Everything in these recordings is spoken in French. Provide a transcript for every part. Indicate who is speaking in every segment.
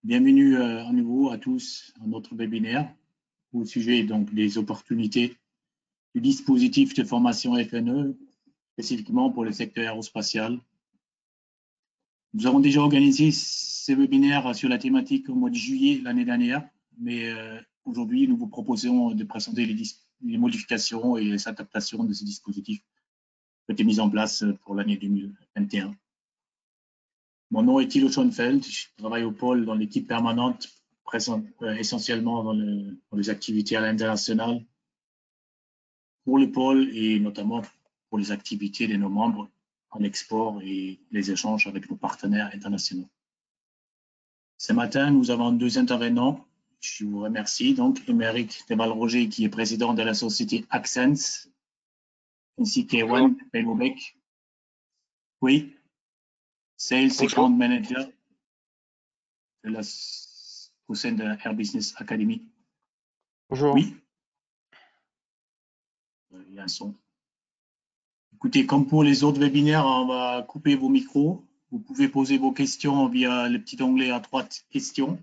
Speaker 1: Bienvenue à nouveau à tous à notre webinaire au sujet donc des opportunités du dispositif de formation FNE, spécifiquement pour le secteur aérospatial. Nous avons déjà organisé ces webinaires sur la thématique au mois de juillet l'année dernière, mais aujourd'hui, nous vous proposons de présenter les modifications et les adaptations de ces dispositifs qui ont été mis en place pour l'année 2021. Mon nom est Thilo Schoenfeld, je travaille au pôle dans l'équipe permanente, présente essentiellement dans les activités à l'international pour le pôle et notamment pour les activités de nos membres en export et les échanges avec nos partenaires internationaux. Ce matin, nous avons deux intervenants. Je vous remercie. Donc, Émeric Deval-Roger, qui est président de la société Accents, ainsi qu'Ewan Pelobek. Oui, Sales Account Manager au sein de Air Business Academy.
Speaker 2: Bonjour.
Speaker 1: Oui. Il y a un son. Écoutez, comme pour les autres webinaires, on va couper vos micros. Vous pouvez poser vos questions via le petit onglet à droite questions.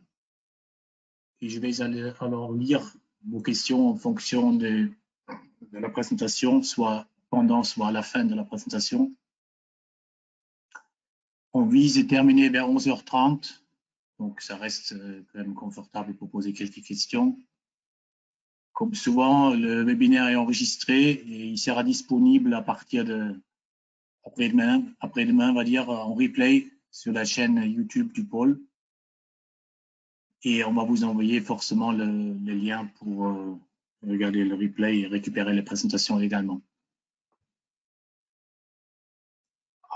Speaker 1: Et je vais alors lire vos questions en fonction de la présentation, soit pendant, soit à la fin de la présentation. On vise à terminer vers 11h30, donc ça reste quand même confortable pour poser quelques questions. Comme souvent, le webinaire est enregistré et il sera disponible à partir de après-demain, on va dire, en replay sur la chaîne YouTube du pôle. Et on va vous envoyer forcément le lien pour regarder le replay et récupérer les présentations également.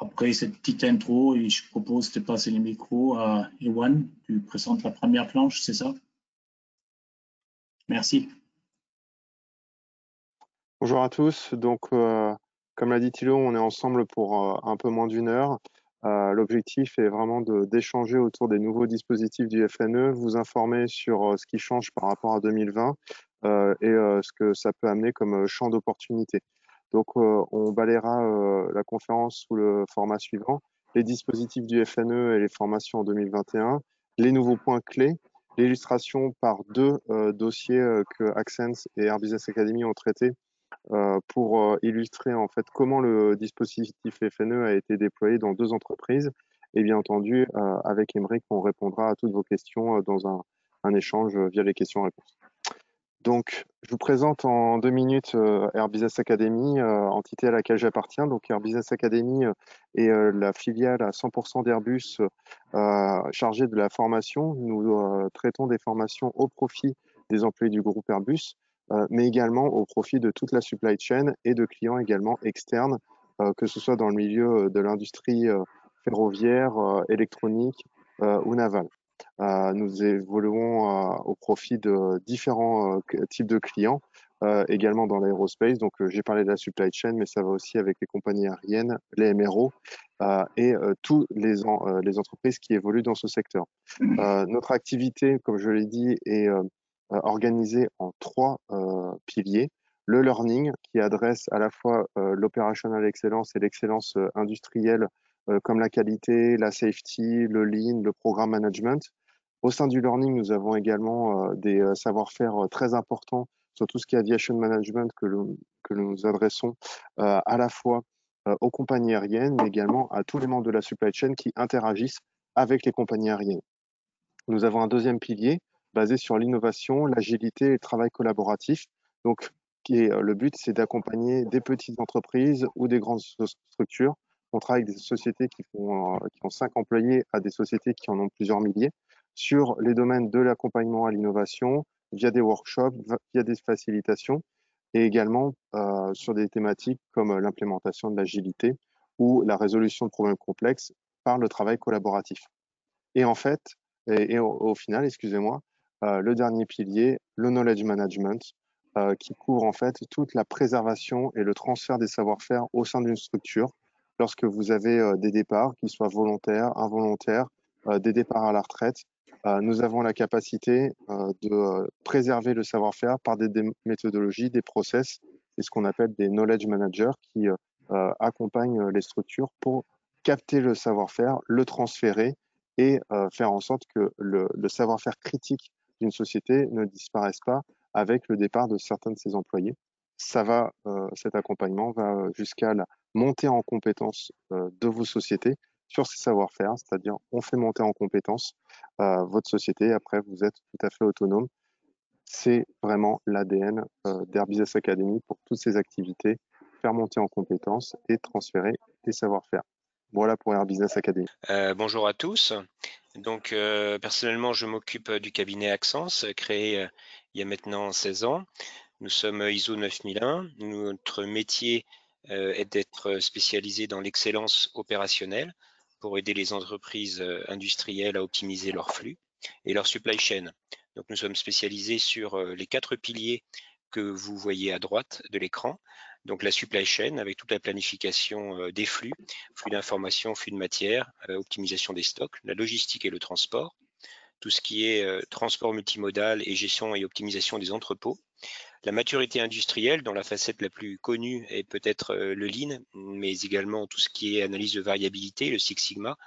Speaker 1: Après cette petite intro, et je propose de passer le micro à Ewan. Tu présentes la première planche, c'est ça? Merci.
Speaker 2: Bonjour à tous. Donc, comme l'a dit Thilo, on est ensemble pour un peu moins d'une heure. L'objectif est vraiment d'échanger autour des nouveaux dispositifs du FNE, vous informer sur ce qui change par rapport à 2020 et ce que ça peut amener comme champ d'opportunité. Donc, on balayera la conférence sous le format suivant, les dispositifs du FNE et les formations en 2021, les nouveaux points clés, l'illustration par deux dossiers que Accents et Air Business Academy ont traités pour illustrer en fait comment le dispositif FNE a été déployé dans deux entreprises. Et bien entendu, avec Émeric, on répondra à toutes vos questions dans un échange via les questions-réponses. Donc, je vous présente en 2 minutes Air Business Academy, entité à laquelle j'appartiens. Donc, Air Business Academy est la filiale à 100% d'Airbus chargée de la formation. Nous traitons des formations au profit des employés du groupe Airbus, mais également au profit de toute la supply chain et de clients également externes, que ce soit dans le milieu de l'industrie ferroviaire, électronique ou navale. Nous évoluons au profit de différents types de clients, également dans l'aérospace. Donc, j'ai parlé de la supply chain, mais ça va aussi avec les compagnies aériennes, les MRO et toutes les entreprises qui évoluent dans ce secteur. Notre activité, comme je l'ai dit, est organisée en trois piliers. Le learning, qui adresse à la fois l'operational excellence et l'excellence industrielle, comme la qualité, la safety, le lean, le programme management. Au sein du learning, nous avons également des savoir-faire très importants sur tout ce qui est aviation management que nous adressons à la fois aux compagnies aériennes, mais également à tous les membres de la supply chain qui interagissent avec les compagnies aériennes. Nous avons un deuxième pilier basé sur l'innovation, l'agilité et le travail collaboratif. Donc, le but, c'est d'accompagner des petites entreprises ou des grandes structures. On travaille avec des sociétés qui ont 5 employés à des sociétés qui en ont plusieurs milliers sur les domaines de l'accompagnement à l'innovation, via des workshops, via des facilitations, et également sur des thématiques comme l'implémentation de l'agilité ou la résolution de problèmes complexes par le travail collaboratif. Et en fait, au final, excusez-moi, le dernier pilier, le knowledge management, qui couvre en fait toute la préservation et le transfert des savoir-faire au sein d'une structure lorsque vous avez des départs, qu'ils soient volontaires, involontaires, des départs à la retraite. Nous avons la capacité de préserver le savoir-faire par des méthodologies, des process et ce qu'on appelle des knowledge managers qui accompagnent les structures pour capter le savoir-faire, le transférer et faire en sorte que le savoir-faire critique d'une société ne disparaisse pas avec le départ de certains de ses employés. Cet accompagnement va jusqu'à la montée en compétences de vos sociétés sur ces savoir-faire, c'est-à-dire on fait monter en compétences votre société, après vous êtes tout à fait autonome. C'est vraiment l'ADN d'Air Business Academy pour toutes ces activités, faire monter en compétences et transférer des savoir-faire. Voilà pour Air Business Academy.
Speaker 3: Bonjour à tous. Donc personnellement, je m'occupe du cabinet Accence, créé il y a maintenant 16 ans. Nous sommes ISO 9001. Notre métier est d'être spécialisé dans l'excellence opérationnelle pour aider les entreprises industrielles à optimiser leurs flux et leur supply chain. Donc nous sommes spécialisés sur les 4 piliers que vous voyez à droite de l'écran. Donc la supply chain avec toute la planification des flux d'informations, flux de matière, optimisation des stocks, la logistique et le transport, tout ce qui est transport multimodal et gestion et optimisation des entrepôts. La maturité industrielle, dont la facette la plus connue est peut-être le Lean, mais également tout ce qui est analyse de variabilité, le Six Sigma,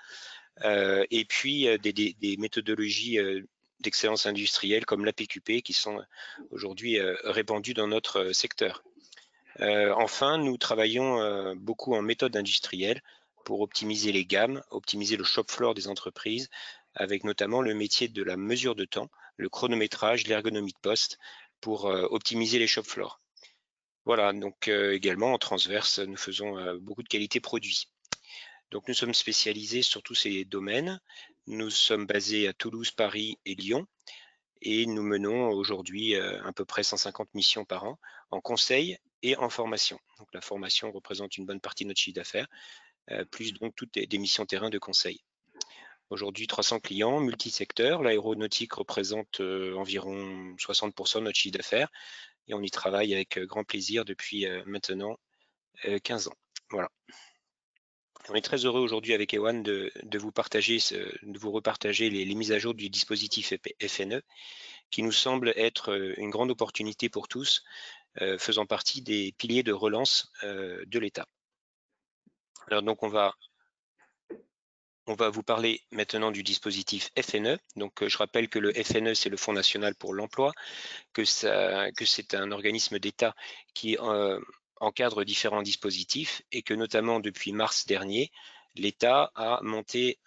Speaker 3: et puis des méthodologies d'excellence industrielle comme l'APQP qui sont aujourd'hui répandues dans notre secteur. Enfin, nous travaillons beaucoup en méthode industrielle pour optimiser les gammes, optimiser le shop floor des entreprises, avec notamment le métier de la mesure de temps, le chronométrage, l'ergonomie de poste, pour optimiser les shop floors. Voilà, donc également en transverse, nous faisons beaucoup de qualité produit. Donc nous sommes spécialisés sur tous ces domaines. Nous sommes basés à Toulouse, Paris et Lyon. Et nous menons aujourd'hui à peu près 150 missions par an en conseil et en formation. Donc la formation représente une bonne partie de notre chiffre d'affaires, plus donc toutes des missions terrain de conseil. Aujourd'hui, 300 clients, multisecteurs. L'aéronautique représente environ 60% de notre chiffre d'affaires et on y travaille avec grand plaisir depuis maintenant 15 ans. Voilà. On est très heureux aujourd'hui avec Ewan de vous repartager les mises à jour du dispositif FNE qui nous semble être une grande opportunité pour tous, faisant partie des piliers de relance de l'État. Alors donc on va vous parler maintenant du dispositif FNE. Donc je rappelle que le FNE, c'est le Fonds national pour l'emploi, que c'est un organisme d'État qui encadre différents dispositifs et que notamment depuis mars dernier, l'État a monté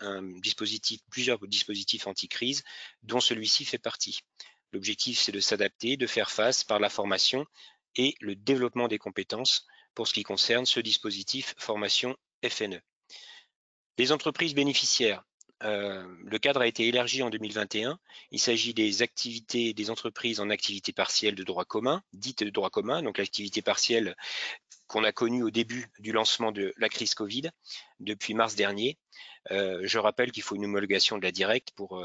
Speaker 3: plusieurs dispositifs anti-crise, dont celui-ci fait partie. L'objectif, c'est de s'adapter, de faire face par la formation et le développement des compétences pour ce qui concerne ce dispositif formation FNE. Les entreprises bénéficiaires. Le cadre a été élargi en 2021. Il s'agit des activités des entreprises en activité partielle de droit commun, dite de droit commun, donc l'activité partielle qu'on a connue au début du lancement de la crise Covid, depuis mars dernier. Je rappelle qu'il faut une homologation de la directe pour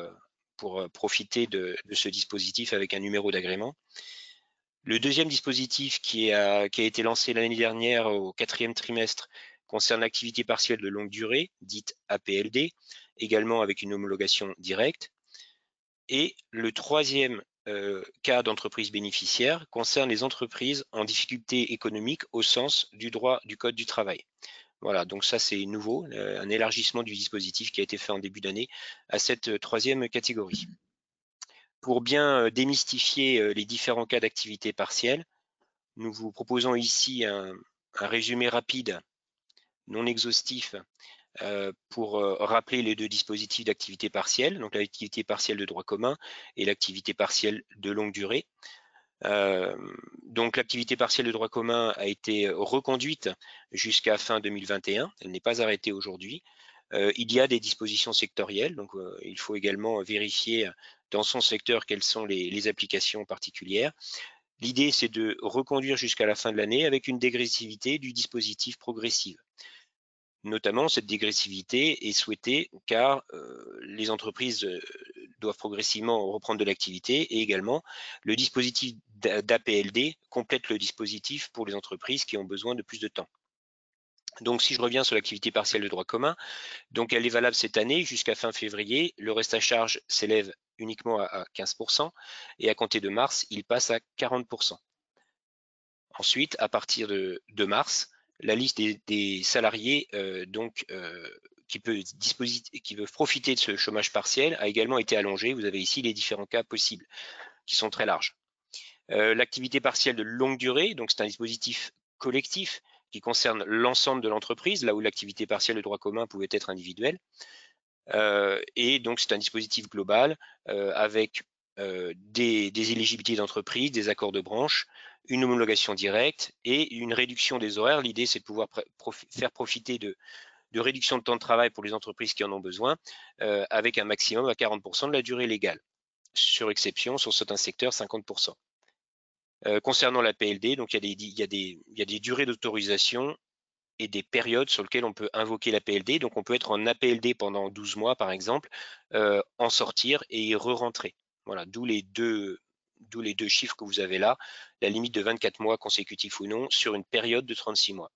Speaker 3: profiter de ce dispositif avec un numéro d'agrément. Le deuxième dispositif qui a été lancé l'année dernière au 4e trimestre concerne l'activité partielle de longue durée, dite APLD, également avec une homologation directe. Et le troisième cas d'entreprise bénéficiaire concerne les entreprises en difficulté économique au sens du droit du Code du travail. Voilà, donc ça c'est nouveau, un élargissement du dispositif qui a été fait en début d'année à cette troisième catégorie. Pour bien démystifier les différents cas d'activité partielle, nous vous proposons ici un résumé rapide, non exhaustif, pour rappeler les deux dispositifs d'activité partielle, donc l'activité partielle de droit commun et l'activité partielle de longue durée. Donc l'activité partielle de droit commun a été reconduite jusqu'à fin 2021, elle n'est pas arrêtée aujourd'hui. Il y a des dispositions sectorielles, donc il faut également vérifier dans son secteur quelles sont les applications particulières. L'idée, c'est de reconduire jusqu'à la fin de l'année avec une dégressivité du dispositif progressive. Notamment, cette dégressivité est souhaitée car les entreprises doivent progressivement reprendre de l'activité et également le dispositif d'APLD complète le dispositif pour les entreprises qui ont besoin de plus de temps. Donc, si je reviens sur l'activité partielle de droit commun, donc elle est valable cette année jusqu'à fin février. Le reste à charge s'élève uniquement à 15% et à compter de mars, il passe à 40%. Ensuite, à partir de mars, la liste des salariés qui peuvent profiter de ce chômage partiel a également été allongé. Vous avez ici les différents cas possibles, qui sont très larges. L'activité partielle de longue durée, donc c'est un dispositif collectif qui concerne l'ensemble de l'entreprise, là où l'activité partielle de droit commun pouvait être individuelle. Et donc c'est un dispositif global avec des éligibilités d'entreprise, des accords de branche, une homologation directe et une réduction des horaires. L'idée, c'est de pouvoir faire profiter de réduction de temps de travail pour les entreprises qui en ont besoin, avec un maximum à 40% de la durée légale. Sur exception, sur certains secteurs, 50%. Concernant la PLD, donc il y a des durées d'autorisation et des périodes sur lesquelles on peut invoquer la PLD. Donc on peut être en APLD pendant 12 mois, par exemple, en sortir et y re-rentrer. Voilà, d'où les deux chiffres que vous avez là, la limite de 24 mois consécutifs ou non sur une période de 36 mois.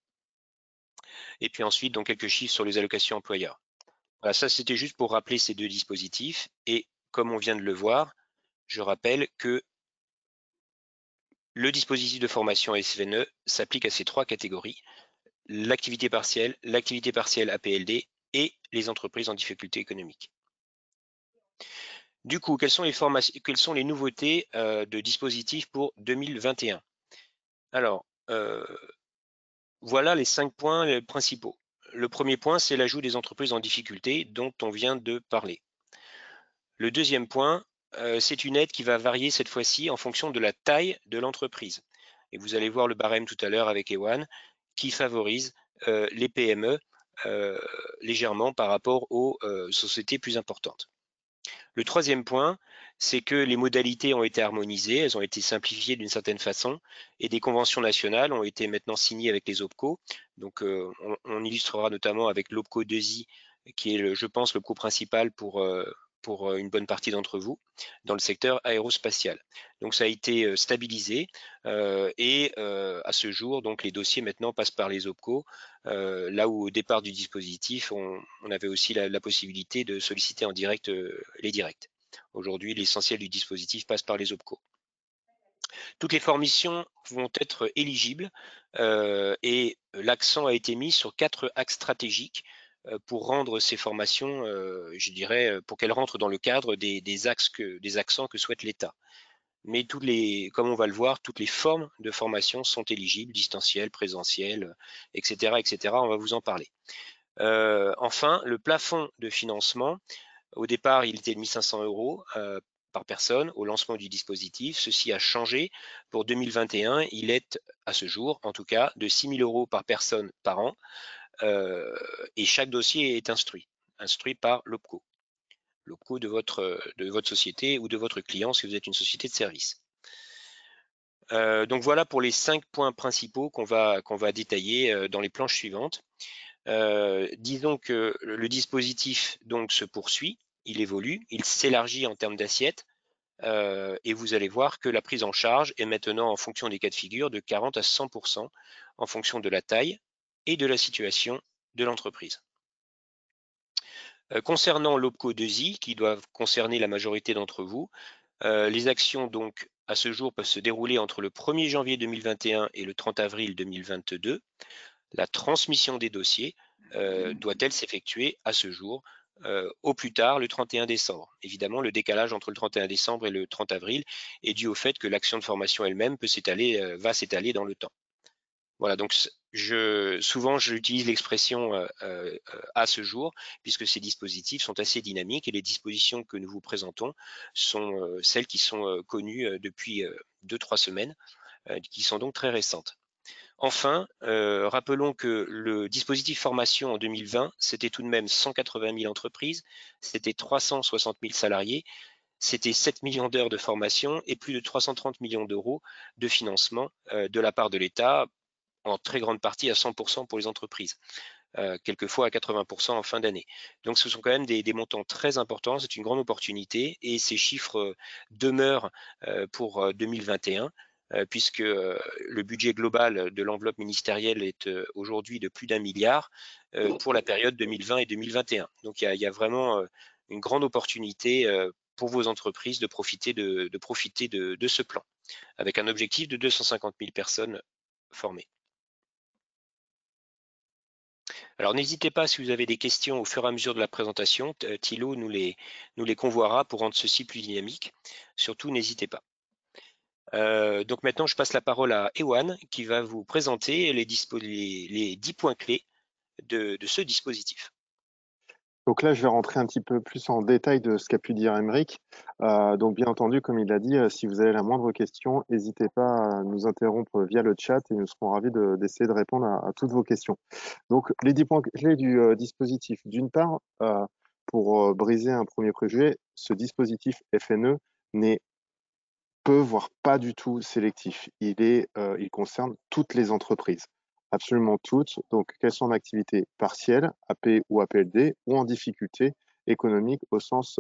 Speaker 3: Et puis ensuite, donc quelques chiffres sur les allocations employeurs. Voilà, ça c'était juste pour rappeler ces deux dispositifs. Et comme on vient de le voir, je rappelle que le dispositif de formation SVNE s'applique à ces trois catégories: l'activité partielle APLD et les entreprises en difficulté économique. Du coup, quelles sont les nouveautés de dispositifs pour 2021? Alors, voilà les 5 points principaux. Le premier point, c'est l'ajout des entreprises en difficulté dont on vient de parler. Le deuxième point, c'est une aide qui va varier cette fois-ci en fonction de la taille de l'entreprise. Et vous allez voir le barème tout à l'heure avec Ewan, qui favorise les PME légèrement par rapport aux sociétés plus importantes. Le troisième point, c'est que les modalités ont été harmonisées, elles ont été simplifiées d'une certaine façon, et des conventions nationales ont été maintenant signées avec les OPCO. Donc on illustrera notamment avec l'OPCO 2I, qui est, je pense, l'OPCO principal pour une bonne partie d'entre vous, dans le secteur aérospatial. Donc ça a été stabilisé et à ce jour, donc les dossiers maintenant passent par les OPCO, là où au départ du dispositif, on avait aussi la possibilité de solliciter en direct les directs. Aujourd'hui, l'essentiel du dispositif passe par les OPCO. Toutes les formations vont être éligibles et l'accent a été mis sur 4 axes stratégiques pour rendre ces formations, je dirais, pour qu'elles rentrent dans le cadre des accents que souhaite l'État. Mais comme on va le voir, toutes les formes de formation sont éligibles, distancielles, présentielles, etc., etc. On va vous en parler. Enfin, le plafond de financement, au départ, il était de 1 500 € par personne au lancement du dispositif. Ceci a changé. Pour 2021, il est, à ce jour, en tout cas, de 6 000 € par personne par an. Et chaque dossier est instruit par l'OPCO de votre société ou de votre client si vous êtes une société de service. Donc voilà pour les 5 points principaux qu'on va détailler dans les planches suivantes. Disons que le dispositif donc se poursuit, il évolue, il s'élargit en termes d'assiette et vous allez voir que la prise en charge est maintenant en fonction des cas de figure de 40 à 100% en fonction de la taille et de la situation de l'entreprise. Concernant l'OPCO 2I, qui doivent concerner la majorité d'entre vous, les actions donc à ce jour peuvent se dérouler entre le 1er janvier 2021 et le 30 avril 2022. La transmission des dossiers doit-elle s'effectuer à ce jour, au plus tard le 31 décembre. Évidemment, le décalage entre le 31 décembre et le 30 avril est dû au fait que l'action de formation elle-même va s'étaler dans le temps. Voilà, donc souvent j'utilise l'expression à ce jour, puisque ces dispositifs sont assez dynamiques et les dispositions que nous vous présentons sont celles qui sont connues depuis 2-3 semaines, qui sont donc très récentes. Enfin, rappelons que le dispositif formation en 2020, c'était tout de même 180 000 entreprises, c'était 360 000 salariés, c'était 7 millions d'heures de formation et plus de 330 millions d'euros de financement de la part de l'État, en très grande partie à 100% pour les entreprises, quelquefois à 80% en fin d'année. Donc ce sont quand même des montants très importants, c'est une grande opportunité et ces chiffres demeurent pour 2021. Puisque le budget global de l'enveloppe ministérielle est aujourd'hui de plus d'1 milliard pour la période 2020 et 2021. Donc il y a vraiment une grande opportunité pour vos entreprises de profiter de ce plan, avec un objectif de 250 000 personnes formées. Alors n'hésitez pas, si vous avez des questions au fur et à mesure de la présentation, Thilo nous les convoiera pour rendre ceci plus dynamique. Surtout, n'hésitez pas. Donc maintenant, je passe la parole à Ewan qui va vous présenter les 10 points clés de ce dispositif.
Speaker 2: Donc là, je vais rentrer un petit peu plus en détail de ce qu'a pu dire Aymeric. Donc bien entendu, comme il l'a dit, si vous avez la moindre question, n'hésitez pas à nous interrompre via le chat et nous serons ravis d'essayer de répondre à toutes vos questions. Donc les 10 points clés du dispositif. D'une part, pour briser un premier préjugé, ce dispositif FNE n'est peu, voire pas du tout sélectif. Il concerne toutes les entreprises, absolument toutes. Donc, qu'elles sont en activité partielle, AP ou APLD, ou en difficulté économique au sens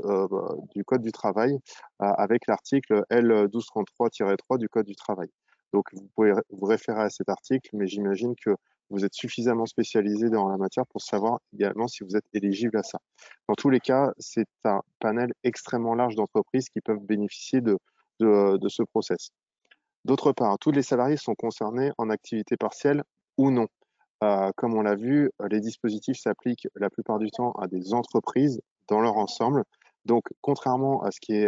Speaker 2: du Code du travail, avec l'article L1233-3 du Code du travail. Donc, vous pouvez vous référer à cet article, mais j'imagine que vous êtes suffisamment spécialisé dans la matière pour savoir également si vous êtes éligible à ça. Dans tous les cas, c'est un panel extrêmement large d'entreprises qui peuvent bénéficier de ce process. D'autre part, tous les salariés sont concernés en activité partielle ou non. Comme on l'a vu, les dispositifs s'appliquent la plupart du temps à des entreprises dans leur ensemble. Donc, contrairement à ce qui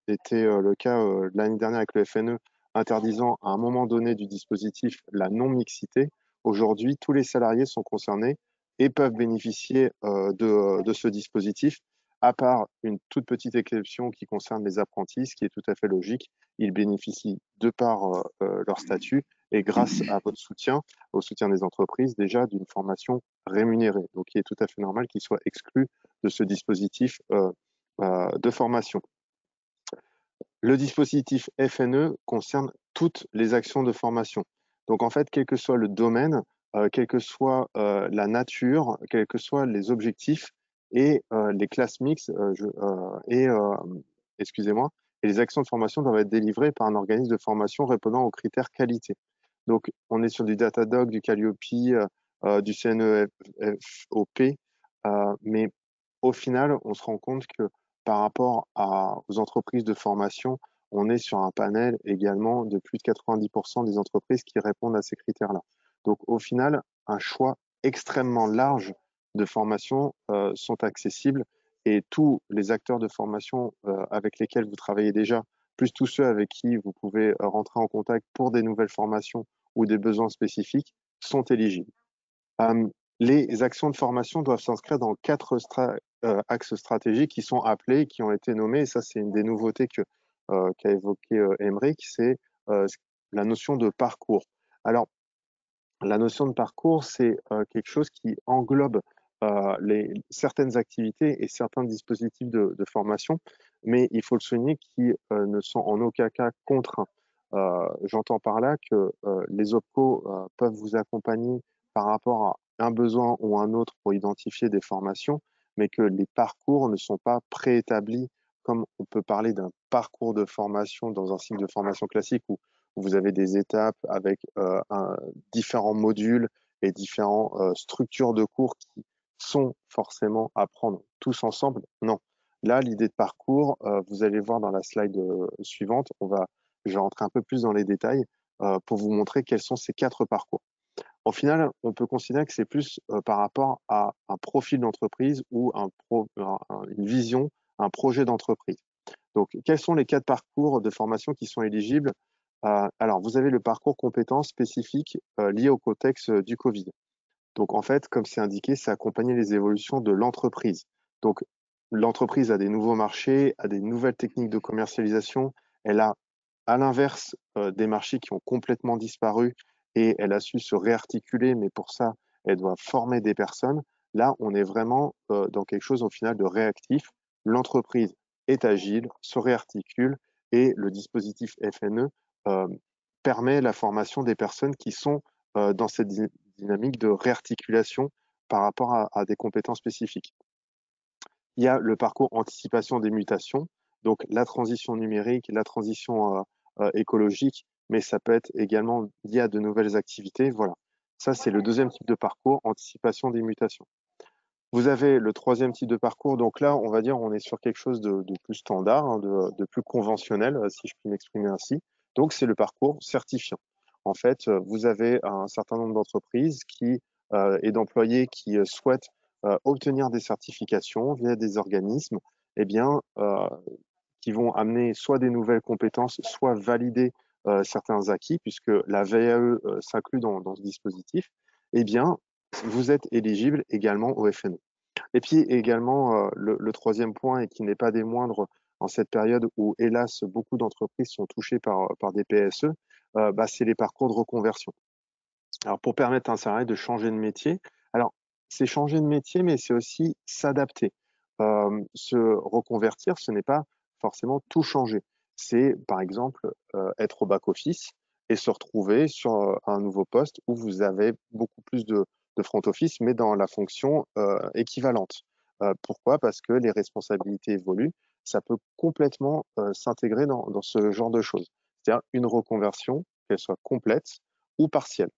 Speaker 2: était le cas l'année dernière avec le FNE, interdisant à un moment donné du dispositif la non-mixité, aujourd'hui, tous les salariés sont concernés et peuvent bénéficier de ce dispositif, à part une toute petite exception qui concerne les apprentis, ce qui est tout à fait logique. Ils bénéficient de par leur statut et grâce à votre soutien, au soutien des entreprises, déjà d'une formation rémunérée. Donc, il est tout à fait normal qu'ils soient exclus de ce dispositif de formation. Le dispositif FNE concerne toutes les actions de formation. Donc, en fait, quel que soit le domaine, quelle que soit la nature, quels que soient les objectifs et les classes mixtes, excusez-moi, et les actions de formation doivent être délivrées par un organisme de formation répondant aux critères qualité. Donc, on est sur du Datadog, du Calliope, du CNEFOP, mais au final, on se rend compte que par rapport aux entreprises de formation, on est sur un panel également de plus de 90% des entreprises qui répondent à ces critères-là. Donc, au final, un choix extrêmement large de formation sont accessibles et tous les acteurs de formation avec lesquels vous travaillez déjà, plus tous ceux avec qui vous pouvez rentrer en contact pour des nouvelles formations ou des besoins spécifiques, sont éligibles. Les actions de formation doivent s'inscrire dans 4 axes stratégiques qui sont appelés, qui ont été nommés, et ça c'est une des nouveautés qu'a évoqué Aymeric, c'est la notion de parcours. Alors, la notion de parcours, c'est quelque chose qui englobe certaines activités et certains dispositifs de formation, mais il faut le souligner qui ne sont en aucun cas contraints. J'entends par là que les OPCO peuvent vous accompagner par rapport à un besoin ou un autre pour identifier des formations, mais que les parcours ne sont pas préétablis comme on peut parler d'un parcours de formation dans un cycle de formation classique où vous avez des étapes avec différents modules et différentes structures de cours qui sont forcément à prendre tous ensemble. Non. Là, l'idée de parcours, vous allez voir dans la slide suivante, je vais rentrer un peu plus dans les détails pour vous montrer quels sont ces 4 parcours. Au final, on peut considérer que c'est plus par rapport à un profil d'entreprise ou une vision, un projet d'entreprise. Donc, quels sont les 4 parcours de formation qui sont éligibles? Alors, vous avez le parcours compétences spécifiques lié au contexte du Covid. Donc, en fait, comme c'est indiqué, c'est accompagner les évolutions de l'entreprise. Donc, l'entreprise a des nouveaux marchés, a des nouvelles techniques de commercialisation. Elle a, à l'inverse, des marchés qui ont complètement disparu et elle a su se réarticuler, mais pour ça, elle doit former des personnes. Là, on est vraiment dans quelque chose au final de réactif. L'entreprise est agile, se réarticule et le dispositif FNE permet la formation des personnes qui sont dans cette dynamique de réarticulation par rapport à des compétences spécifiques. Il y a le parcours anticipation des mutations, donc la transition numérique, la transition écologique, mais ça peut être également lié à de nouvelles activités. Voilà, ça c'est le deuxième type de parcours, anticipation des mutations. Vous avez le troisième type de parcours, donc là, on va dire, on est sur quelque chose de plus standard, hein, de plus conventionnel, si je puis m'exprimer ainsi. Donc, c'est le parcours certifiant. En fait, vous avez un certain nombre d'entreprises qui et d'employés qui souhaitent obtenir des certifications via des organismes, eh bien, qui vont amener soit des nouvelles compétences, soit valider certains acquis, puisque la VAE s'inclut dans ce dispositif, eh bien, vous êtes éligible également au FNE. Et puis également, le troisième point, et qui n'est pas des moindres en cette période où, hélas, beaucoup d'entreprises sont touchées par des PSE, c'est les parcours de reconversion. Alors, pour permettre à un salarié de changer de métier, alors, c'est changer de métier, mais c'est aussi s'adapter. Se reconvertir, ce n'est pas forcément tout changer. C'est, par exemple, être au back-office et se retrouver sur un nouveau poste où vous avez beaucoup plus de front office, mais dans la fonction équivalente. Pourquoi? Parce que les responsabilités évoluent. Ça peut complètement s'intégrer dans ce genre de choses. C'est-à-dire une reconversion, qu'elle soit complète ou partielle.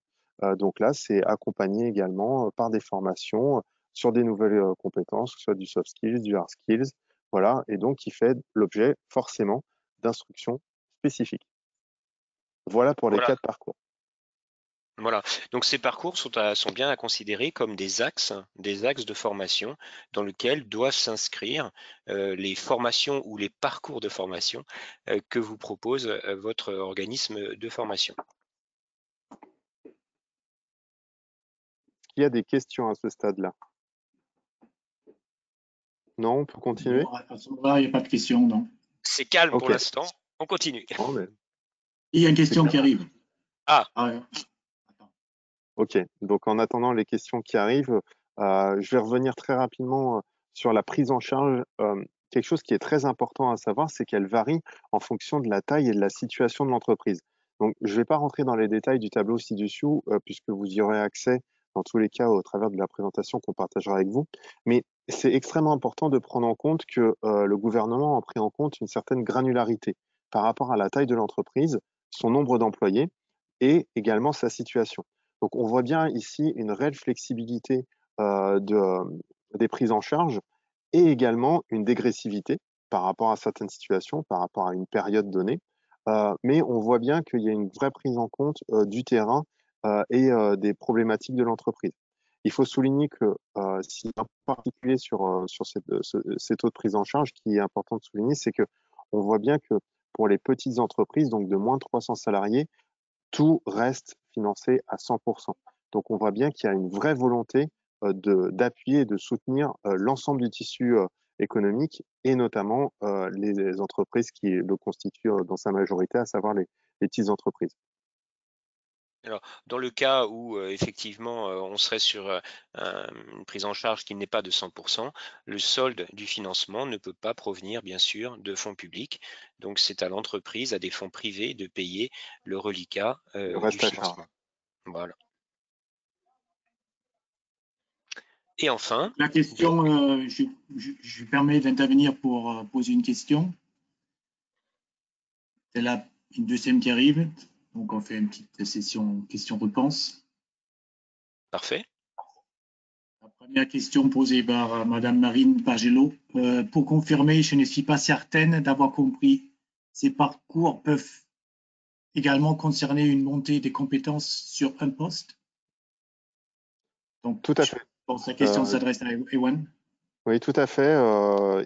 Speaker 2: Donc là, c'est accompagné également par des formations sur des nouvelles compétences, que ce soit du soft skills, du hard skills, voilà, et donc qui fait l'objet forcément d'instructions spécifiques. Voilà pour les
Speaker 3: Voilà.
Speaker 2: 4 parcours.
Speaker 3: Voilà, donc ces parcours sont bien à considérer comme des axes de formation dans lesquels doivent s'inscrire les formations ou les parcours de formation que vous propose votre organisme de formation.
Speaker 2: Il y a des questions à ce stade-là? Non, on peut continuer?
Speaker 1: Non, à ce moment-là, il n'y a pas de question, non.
Speaker 3: C'est calme pour
Speaker 2: Ok.
Speaker 3: l'instant, on continue.
Speaker 2: Bon, mais
Speaker 1: Il y a une
Speaker 2: c'est
Speaker 1: question qui
Speaker 2: bien.
Speaker 1: arrive.
Speaker 3: Ah,
Speaker 1: Attends.
Speaker 2: Ok, donc en attendant les questions qui arrivent, je vais revenir très rapidement sur la prise en charge. Quelque chose qui est très important à savoir, c'est qu'elle varie en fonction de la taille et de la situation de l'entreprise. Donc, je ne vais pas rentrer dans les détails du tableau ci-dessous, puisque vous y aurez accès dans tous les cas au travers de la présentation qu'on partagera avec vous. Mais c'est extrêmement important de prendre en compte que le gouvernement a pris en compte une certaine granularité par rapport à la taille de l'entreprise, son nombre d'employés et également sa situation. Donc, on voit bien ici une réelle flexibilité des prises en charge et également une dégressivité par rapport à certaines situations, par rapport à une période donnée. Mais on voit bien qu'il y a une vraie prise en compte du terrain et des problématiques de l'entreprise. Il faut souligner que si en particulier sur ces taux de prise en charge, qui est important de souligner, c'est que on voit bien que pour les petites entreprises, donc de moins de 300 salariés, tout reste financé à 100%. Donc, on voit bien qu'il y a une vraie volonté d'appuyer et de soutenir l'ensemble du tissu économique et notamment les entreprises qui le constituent dans sa majorité, à savoir les petites entreprises.
Speaker 3: alors dans le cas où effectivement on serait sur une prise en charge qui n'est pas de 100%, le solde du financement ne peut pas provenir bien sûr de fonds publics. Donc c'est à l'entreprise, à des fonds privés de payer le reliquat
Speaker 2: Le
Speaker 3: du
Speaker 2: reste à charge.
Speaker 3: financement. Voilà. Et enfin,
Speaker 1: La question, je permets d'intervenir pour poser une question. C'est là une deuxième qui arrive. Donc, on fait une petite session questions-réponses.
Speaker 3: parfait.
Speaker 1: La première question posée par Madame Marine Pagello. Pour confirmer, je ne suis pas certaine d'avoir compris. Ces parcours peuvent également concerner une montée des compétences sur un poste. Donc,
Speaker 2: Tout à fait.
Speaker 1: je pense que la question s'adresse à Ewan.
Speaker 2: Oui, tout à fait.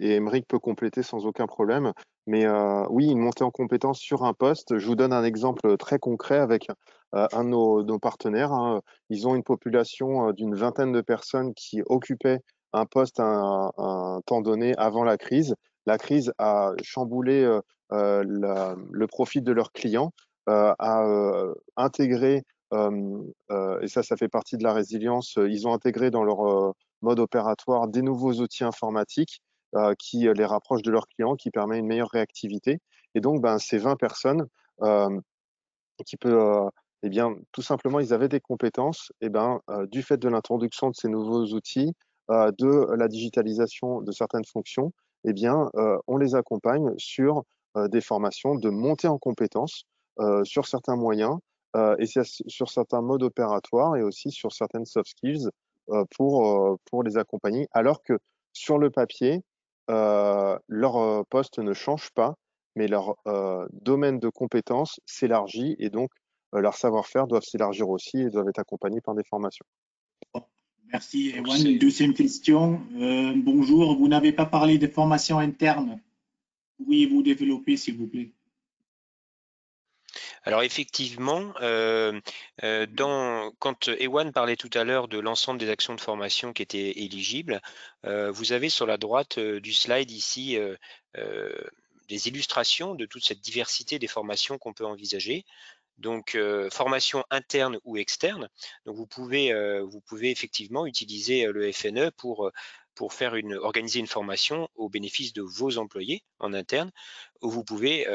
Speaker 2: Et Émeric peut compléter sans aucun problème. Mais oui, une montée en compétence sur un poste. Je vous donne un exemple très concret avec un de nos partenaires, hein. Ils ont une population d'une vingtaine de personnes qui occupaient un poste à un temps donné avant la crise. La crise a chamboulé le profit de leurs clients, a intégré, et ça fait partie de la résilience, ils ont intégré dans leur mode opératoire des nouveaux outils informatiques qui les rapprochent de leurs clients, qui permet une meilleure réactivité. Et donc, ces 20 personnes euh, qui peut, eh bien, tout simplement, ils avaient des compétences, du fait de l'introduction de ces nouveaux outils, de la digitalisation de certaines fonctions, on les accompagne sur des formations de montée en compétences sur certains moyens sur certains modes opératoires et aussi sur certaines soft skills pour les accompagner, alors que sur le papier, leur poste ne change pas, mais leur domaine de compétences s'élargit et donc leur savoir-faire doivent s'élargir aussi et doivent être accompagnés par des formations.
Speaker 1: Merci,
Speaker 3: Donc,
Speaker 1: Ewan. Deuxième question. Bonjour, vous n'avez pas parlé de formation interne. Pourriez-vous développer, s'il vous plaît?
Speaker 3: Alors effectivement, quand Ewan parlait tout à l'heure de l'ensemble des actions de formation qui étaient éligibles, vous avez sur la droite du slide ici des illustrations de toute cette diversité des formations qu'on peut envisager. Donc formation interne ou externe. Donc vous pouvez effectivement utiliser le FNE pour organiser une formation au bénéfice de vos employés en interne, ou vous pouvez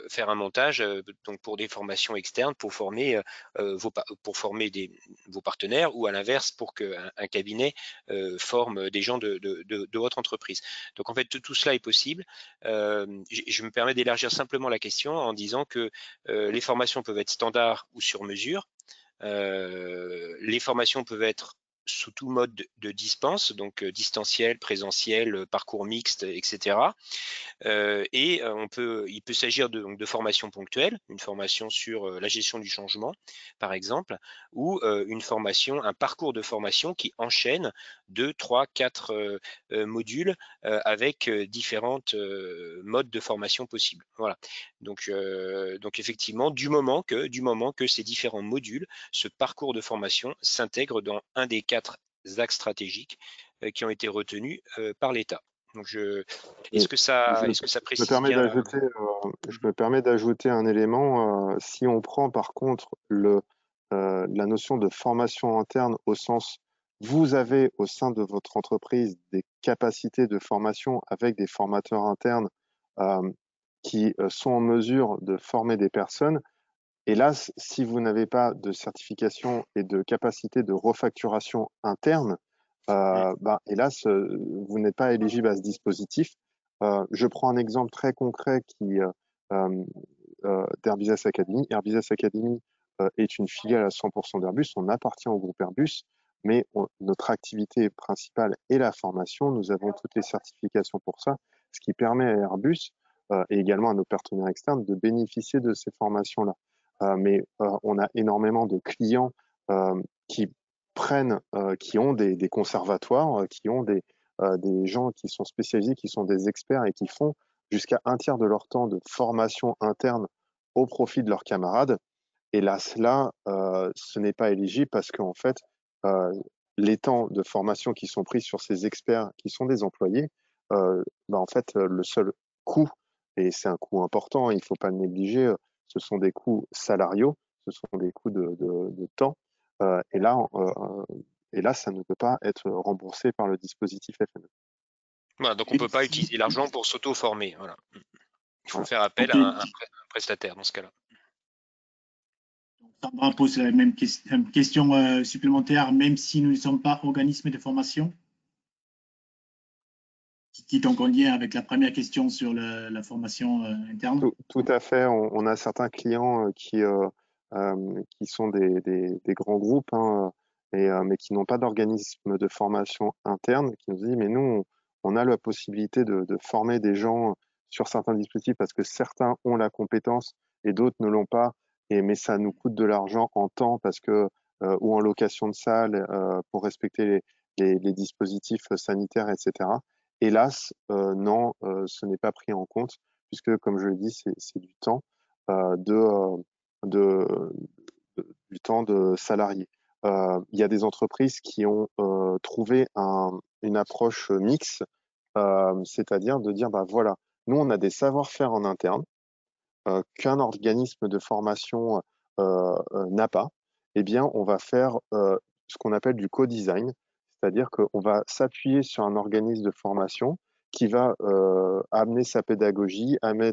Speaker 3: faire un montage donc pour des formations externes pour former vos partenaires, ou à l'inverse pour qu'un cabinet forme des gens de votre entreprise. Donc en fait tout cela est possible. Je me permets d'élargir simplement la question en disant que les formations peuvent être standards ou sur mesure. Les formations peuvent être sous tout mode de dispense, donc distanciel, présentiel, parcours mixte, etc. Il peut s'agir de formations ponctuelles, une formation sur la gestion du changement, par exemple, ou un parcours de formation qui enchaîne 2, 3, 4 modules avec différentes modes de formation possibles. Voilà. Donc effectivement, du moment que ces différents modules, ce parcours de formation s'intègre dans un des 4 axes stratégiques qui ont été retenus par l'État. Donc est-ce que ça précise bien?
Speaker 2: Je me permets d'ajouter un élément. Si on prend par contre la notion de formation interne au sens, vous avez au sein de votre entreprise des capacités de formation avec des formateurs internes qui sont en mesure de former des personnes. Hélas, si vous n'avez pas de certification et de capacité de refacturation interne, hélas, vous n'êtes pas éligible à ce dispositif. Je prends un exemple très concret d'Airbusiness Academy. Airbusiness Academy est une filiale à 100% d'Airbus. On appartient au groupe Airbus, mais notre activité principale est la formation. Nous avons toutes les certifications pour ça, ce qui permet à Airbus et également à nos partenaires externes de bénéficier de ces formations-là. Mais on a énormément de clients qui qui ont des conservatoires, qui ont des gens qui sont spécialisés, qui sont des experts et qui font jusqu'à un tiers de leur temps de formation interne au profit de leurs camarades. Et là, ce n'est pas éligible parce qu'en fait, euh, les temps de formation qui sont pris sur ces experts qui sont des employés, en fait, le seul coût, et c'est un coût important, il ne faut pas le négliger, ce sont des coûts salariaux, ce sont des coûts de temps. Et là, ça ne peut pas être remboursé par le dispositif FNE.
Speaker 3: Voilà, donc on ne peut pas utiliser l'argent pour s'auto-former. Voilà. Il faut faire appel
Speaker 1: Okay.
Speaker 3: à un prestataire dans ce cas-là.
Speaker 1: Sandra pose la même question supplémentaire, même si nous ne sommes pas organisme de formation, qui est donc en lien avec la première question sur la formation interne.
Speaker 2: Tout à fait. On a certains clients qui sont des grands groupes, hein, mais qui n'ont pas d'organisme de formation interne, qui nous disent, mais nous, on a la possibilité de former des gens sur certains dispositifs parce que certains ont la compétence et d'autres ne l'ont pas, mais ça nous coûte de l'argent en temps parce que ou en location de salle pour respecter les dispositifs sanitaires, etc. Hélas, non, ce n'est pas pris en compte puisque, comme je le dis, c'est du temps du temps de salarié. Il y a des entreprises qui ont trouvé une approche mixte, c'est-à-dire de dire, voilà, nous, on a des savoir-faire en interne qu'un organisme de formation n'a pas. Eh bien, on va faire ce qu'on appelle du co-design, c'est-à-dire qu'on va s'appuyer sur un organisme de formation qui va amener sa pédagogie, amener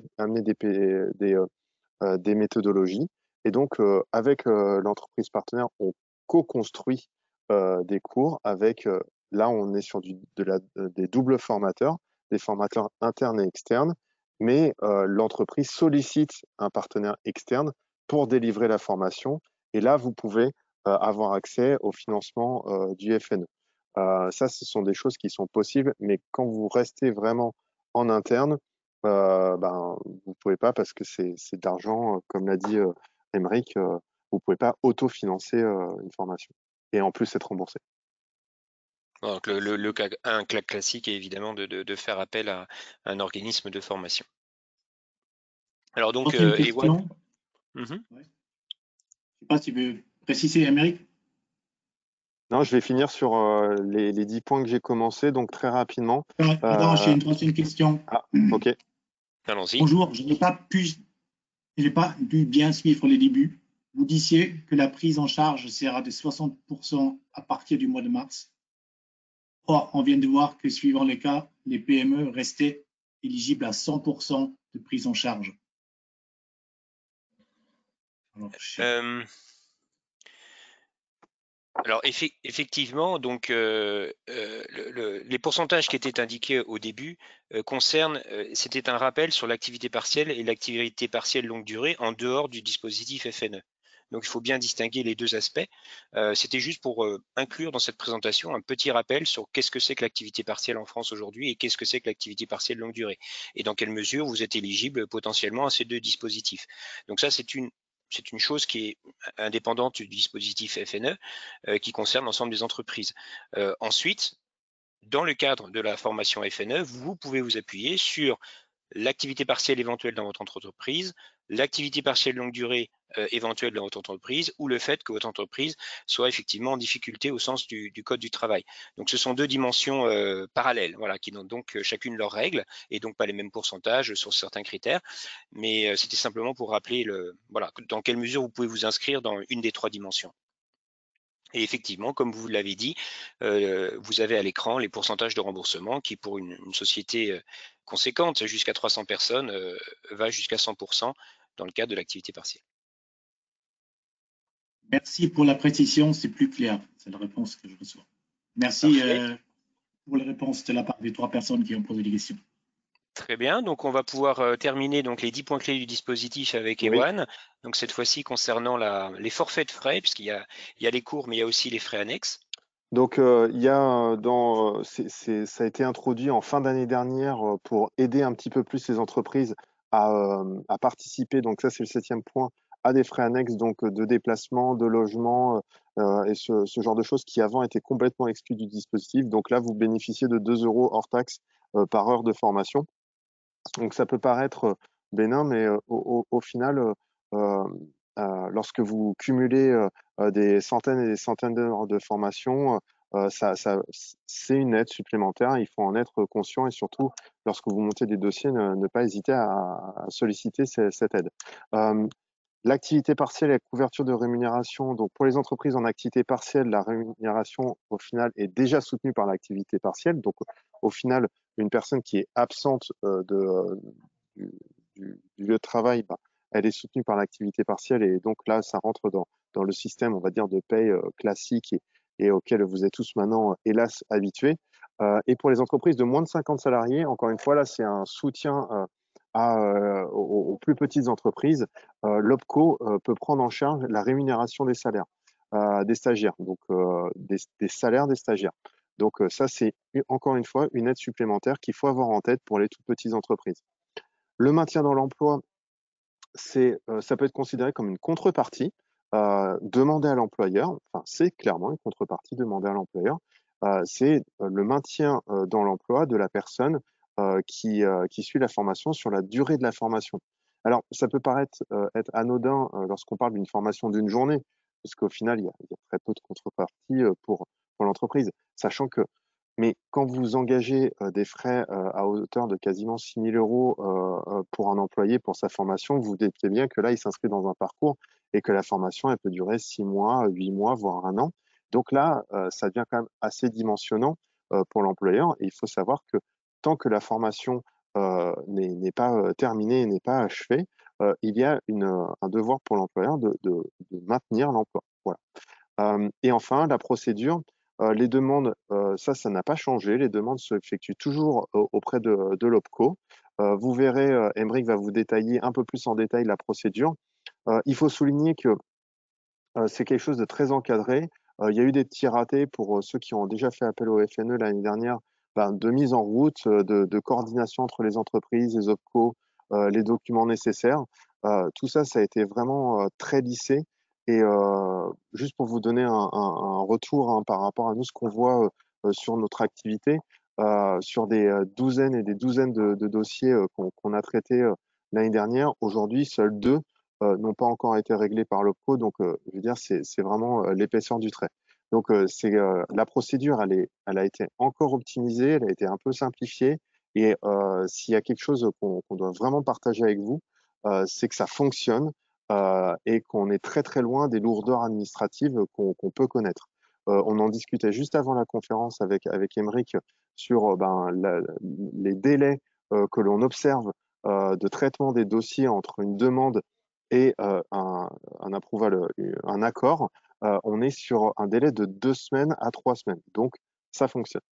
Speaker 2: des méthodologies. Et donc, avec l'entreprise partenaire, on co-construit des cours avec, là, on est sur des doubles formateurs, des formateurs internes et externes, mais l'entreprise sollicite un partenaire externe pour délivrer la formation. Et là, vous pouvez avoir accès au financement du FNE. Ça, ce sont des choses qui sont possibles, mais quand vous restez vraiment en interne, vous pouvez pas parce que c'est de l'argent, comme l'a dit Aymeric, vous pouvez pas autofinancer une formation. et en plus être remboursé.
Speaker 3: Donc un cas classique est évidemment de faire appel à un organisme de formation. Alors donc,
Speaker 1: Une
Speaker 3: Ewan.
Speaker 1: question. Ouais. Je ne sais pas si tu veux préciser, Émeric.
Speaker 2: Non, je vais finir sur les 10 points que j'ai commencé, donc très rapidement.
Speaker 1: Pardon, j'ai une troisième question.
Speaker 2: Ah, ok.
Speaker 3: Allons-y.
Speaker 1: Bonjour, je n'ai pas dû bien suivre les débuts. Vous disiez que la prise en charge sera de 60% à partir du mois de mars. Or, on vient de voir que suivant les cas, les PME restaient éligibles à 100% de prise en charge.
Speaker 3: Alors effectivement, donc les pourcentages qui étaient indiqués au début concernent, c'était un rappel sur l'activité partielle et l'activité partielle longue durée en dehors du dispositif FNE. Donc il faut bien distinguer les deux aspects. C'était juste pour inclure dans cette présentation un petit rappel sur qu'est-ce que c'est que l'activité partielle en France aujourd'hui et qu'est-ce que c'est que l'activité partielle longue durée et dans quelle mesure vous êtes éligible potentiellement à ces deux dispositifs. Donc ça, c'est une chose qui est indépendante du dispositif FNE qui concerne l'ensemble des entreprises. Ensuite, dans le cadre de la formation FNE, vous pouvez vous appuyer sur l'activité partielle éventuelle dans votre entreprise, l'activité partielle longue durée éventuelle dans votre entreprise, ou le fait que votre entreprise soit effectivement en difficulté au sens du code du travail. Donc ce sont deux dimensions parallèles, voilà, qui ont donc chacune leurs règles et donc pas les mêmes pourcentages sur certains critères, mais c'était simplement pour rappeler voilà, dans quelle mesure vous pouvez vous inscrire dans une des trois dimensions. Et effectivement, comme vous l'avez dit, vous avez à l'écran les pourcentages de remboursement qui, pour une société conséquente, jusqu'à 300 personnes, va jusqu'à 100% dans le cadre de l'activité partielle.
Speaker 1: Merci pour la précision, c'est plus clair. C'est la réponse que je reçois. Merci pour les réponses de la part des 3 personnes qui ont posé des questions.
Speaker 3: Très bien, donc on va pouvoir terminer donc les 10 points clés du dispositif avec Ewan. Donc cette fois-ci concernant les forfaits de frais, puisqu'il y a les cours, mais il y a aussi les frais annexes.
Speaker 2: Donc, il y a ça a été introduit en fin d'année dernière pour aider un petit peu plus les entreprises à participer. Donc, ça, c'est le 7e point, à des frais annexes, donc de déplacement, de logement et ce genre de choses qui avant étaient complètement exclus du dispositif. Donc là, vous bénéficiez de 2 € hors taxe par heure de formation. Donc, ça peut paraître bénin, mais au final, lorsque vous cumulez des centaines et des centaines d'heures de formation, c'est une aide supplémentaire. Il faut en être conscient et surtout, lorsque vous montez des dossiers, ne pas hésiter à solliciter cette aide. L'activité partielle et la couverture de rémunération. Donc, pour les entreprises en activité partielle, la rémunération, au final, est déjà soutenue par l'activité partielle. Donc, au final, une personne qui est absente du lieu de travail, elle est soutenue par l'activité partielle et donc là, ça rentre dans le système, on va dire, de paye classique et auquel vous êtes tous maintenant, hélas, habitués. Et pour les entreprises de moins de 50 salariés, encore une fois, là, c'est un soutien aux plus petites entreprises. L'OPCO peut prendre en charge la rémunération des salaires des stagiaires, donc des salaires des stagiaires. Donc ça, c'est encore une fois une aide supplémentaire qu'il faut avoir en tête pour les toutes petites entreprises. Le maintien dans l'emploi, ça peut être considéré comme une contrepartie demandée à l'employeur. Enfin, c'est clairement une contrepartie demandée à l'employeur. C'est le maintien dans l'emploi de la personne qui suit la formation sur la durée de la formation. Alors, ça peut paraître être anodin lorsqu'on parle d'une formation d'une journée, parce qu'au final, il y a très peu de contrepartie pour l'entreprise, sachant que mais quand vous engagez des frais à hauteur de quasiment 6 000 € pour un employé pour sa formation, vous doutez bien que là, il s'inscrit dans un parcours et que la formation, elle peut durer 6 mois, 8 mois, voire 1 an. Donc là, ça devient quand même assez dimensionnant pour l'employeur. Et il faut savoir que tant que la formation n'est pas terminée, n'est pas achevée, il y a un devoir pour l'employeur de maintenir l'emploi. Voilà. Et enfin, la procédure. Les demandes, ça n'a pas changé. Les demandes s'effectuent toujours auprès de l'OPCO. Vous verrez, Aymeric va vous détailler un peu plus en détail la procédure. Il faut souligner que c'est quelque chose de très encadré. Il y a eu des petits ratés pour ceux qui ont déjà fait appel au FNE l'année dernière, de mise en route, de coordination entre les entreprises, les OPCO, les documents nécessaires. Tout ça, ça a été vraiment très lissé. Et juste pour vous donner un retour hein, par rapport à nous, ce qu'on voit sur notre activité, sur des douzaines et des douzaines de dossiers qu'on a traités l'année dernière, aujourd'hui, seuls 2 n'ont pas encore été réglés par l'OPCO. Donc, je veux dire, c'est vraiment l'épaisseur du trait. Donc, la procédure, elle a été encore optimisée, elle a été un peu simplifiée. Et s'il y a quelque chose qu'on doit vraiment partager avec vous, c'est que ça fonctionne et qu'on est très très loin des lourdeurs administratives qu'on peut connaître. On en discutait juste avant la conférence avec Émeric sur les délais que l'on observe de traitement des dossiers entre une demande et un approval, un accord. On est sur un délai de 2 semaines à 3 semaines. Donc, ça fonctionne.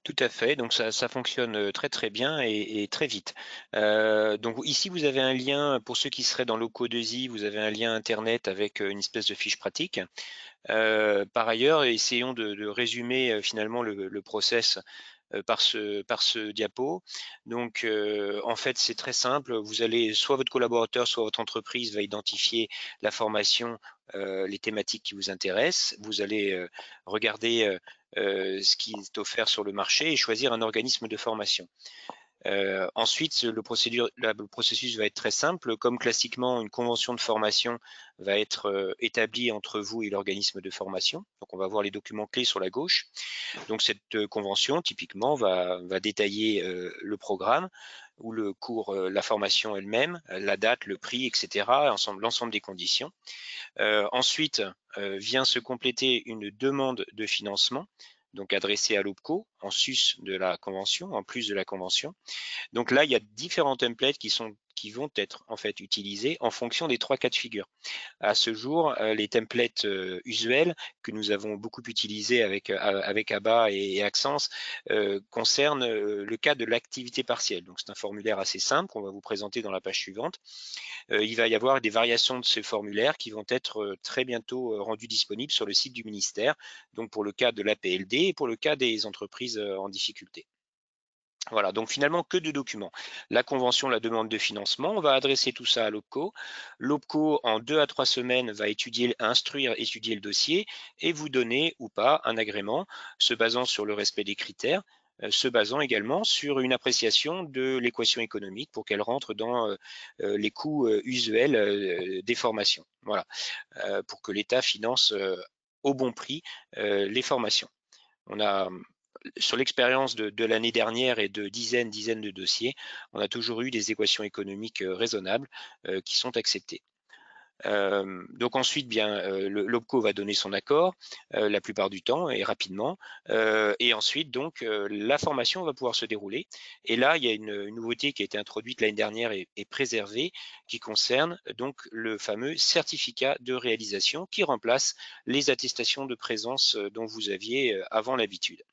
Speaker 3: Tout à fait, donc ça fonctionne très très bien et très vite. Donc ici vous avez un lien, pour ceux qui seraient dans l'OCO2I, vous avez un lien internet avec une espèce de fiche pratique. Par ailleurs, essayons de résumer finalement le process par ce diapo. Donc, en fait, c'est très simple. Vous allez, soit votre collaborateur, soit votre entreprise va identifier la formation, les thématiques qui vous intéressent. Vous allez regarder ce qui est offert sur le marché et choisir un organisme de formation. Ensuite, le processus va être très simple. Comme classiquement, une convention de formation va être établie entre vous et l'organisme de formation. Donc, on va voir les documents clés sur la gauche. Donc, cette convention, typiquement, va détailler le programme ou le cours, la formation elle-même, la date, le prix, etc., l'ensemble des conditions. Ensuite, vient se compléter une demande de financement, donc adressée à l'OPCO, en sus de la convention, en plus de la convention. Donc là, il y a différents templates qui vont être en fait utilisés en fonction des 3 cas de figure. À ce jour, les templates usuels que nous avons beaucoup utilisés avec ABA et Accence concernent le cas de l'activité partielle. Donc c'est un formulaire assez simple qu'on va vous présenter dans la page suivante. Il va y avoir des variations de ces formulaires qui vont être très bientôt rendues disponibles sur le site du ministère, donc pour le cas de l'APLD et pour le cas des entreprises en difficulté. Voilà, donc finalement que 2 documents. La convention, la demande de financement, on va adresser tout ça à l'OPCO. L'OPCO, en 2 à 3 semaines, va étudier le dossier et vous donner ou pas un agrément se basant sur le respect des critères, se basant également sur une appréciation de l'équation économique pour qu'elle rentre dans les coûts usuels des formations. Voilà, pour que l'État finance au bon prix les formations. On a sur l'expérience de l'année dernière et de dizaines de dossiers, on a toujours eu des équations économiques raisonnables qui sont acceptées. Donc ensuite, bien, l'OPCO va donner son accord la plupart du temps et rapidement. Et ensuite, donc, la formation va pouvoir se dérouler. Et là, il y a une nouveauté qui a été introduite l'année dernière et préservée, qui concerne donc le fameux certificat de réalisation qui remplace les attestations de présence dont vous aviez avant l'habitude.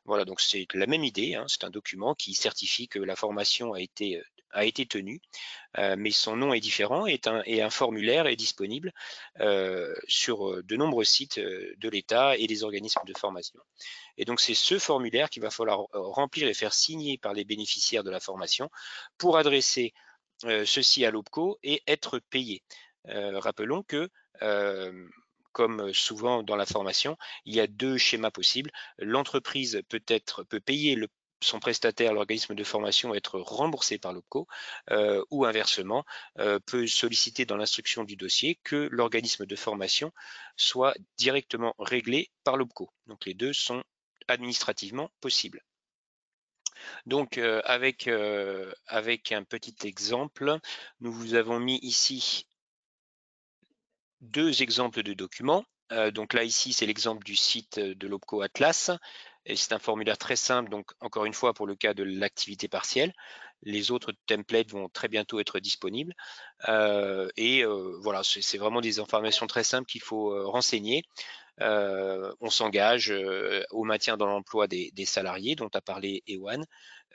Speaker 3: Voilà, donc c'est la même idée, hein, c'est un document qui certifie que la formation a été tenue, mais son nom est différent et un formulaire est disponible sur de nombreux sites de l'État et des organismes de formation. Et donc c'est ce formulaire qu'il va falloir remplir et faire signer par les bénéficiaires de la formation pour adresser ceci à l'OPCO et être payé. Rappelons que comme souvent dans la formation, il y a 2 schémas possibles. L'entreprise peut payer son prestataire, l'organisme de formation, être remboursé par l'OPCO, ou inversement, peut solliciter dans l'instruction du dossier que l'organisme de formation soit directement réglé par l'OPCO. Donc les 2 sont administrativement possibles. Donc avec un petit exemple, nous vous avons mis ici 2 exemples de documents. Donc là ici c'est l'exemple du site de l'OPCO Atlas et c'est un formulaire très simple, donc encore une fois pour le cas de l'activité partielle. Les autres templates vont très bientôt être disponibles voilà, c'est vraiment des informations très simples qu'il faut renseigner. On s'engage au maintien dans l'emploi des salariés dont a parlé Ewan,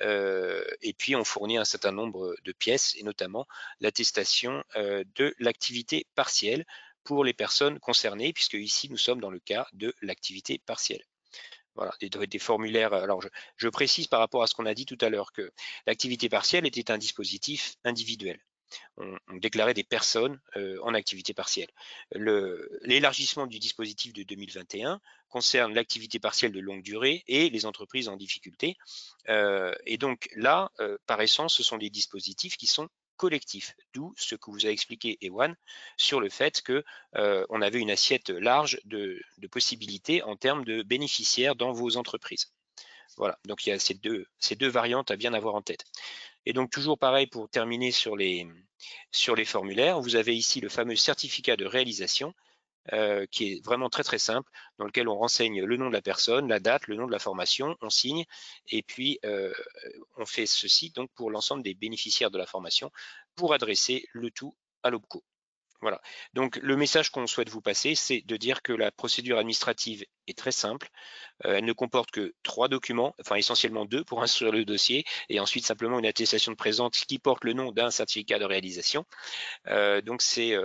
Speaker 3: et puis on fournit un certain nombre de pièces et notamment l'attestation de l'activité partielle pour les personnes concernées, puisque ici nous sommes dans le cas de l'activité partielle. Voilà, des formulaires. Alors je précise par rapport à ce qu'on a dit tout à l'heure que l'activité partielle était un dispositif individuel. on déclarait des personnes en activité partielle. L'élargissement du dispositif de 2021 concerne l'activité partielle de longue durée et les entreprises en difficulté. Et donc là, par essence, ce sont des dispositifs qui sont collectifs, d'où ce que vous a expliqué Ewan sur le fait que on avait une assiette large de possibilités en termes de bénéficiaires dans vos entreprises. Voilà, donc il y a ces deux variantes à bien avoir en tête. Et donc toujours pareil pour terminer sur les formulaires, vous avez ici le fameux certificat de réalisation qui est vraiment très très simple, dans lequel on renseigne le nom de la personne, la date, le nom de la formation, on signe, et puis on fait ceci donc pour l'ensemble des bénéficiaires de la formation, pour adresser le tout à l'OPCO. Voilà. Donc le message qu'on souhaite vous passer, c'est de dire que la procédure administrative est très simple. Elle ne comporte que 3 documents, enfin essentiellement 2 pour instruire le dossier, et ensuite simplement une attestation de présence qui porte le nom d'un certificat de réalisation. Donc c'est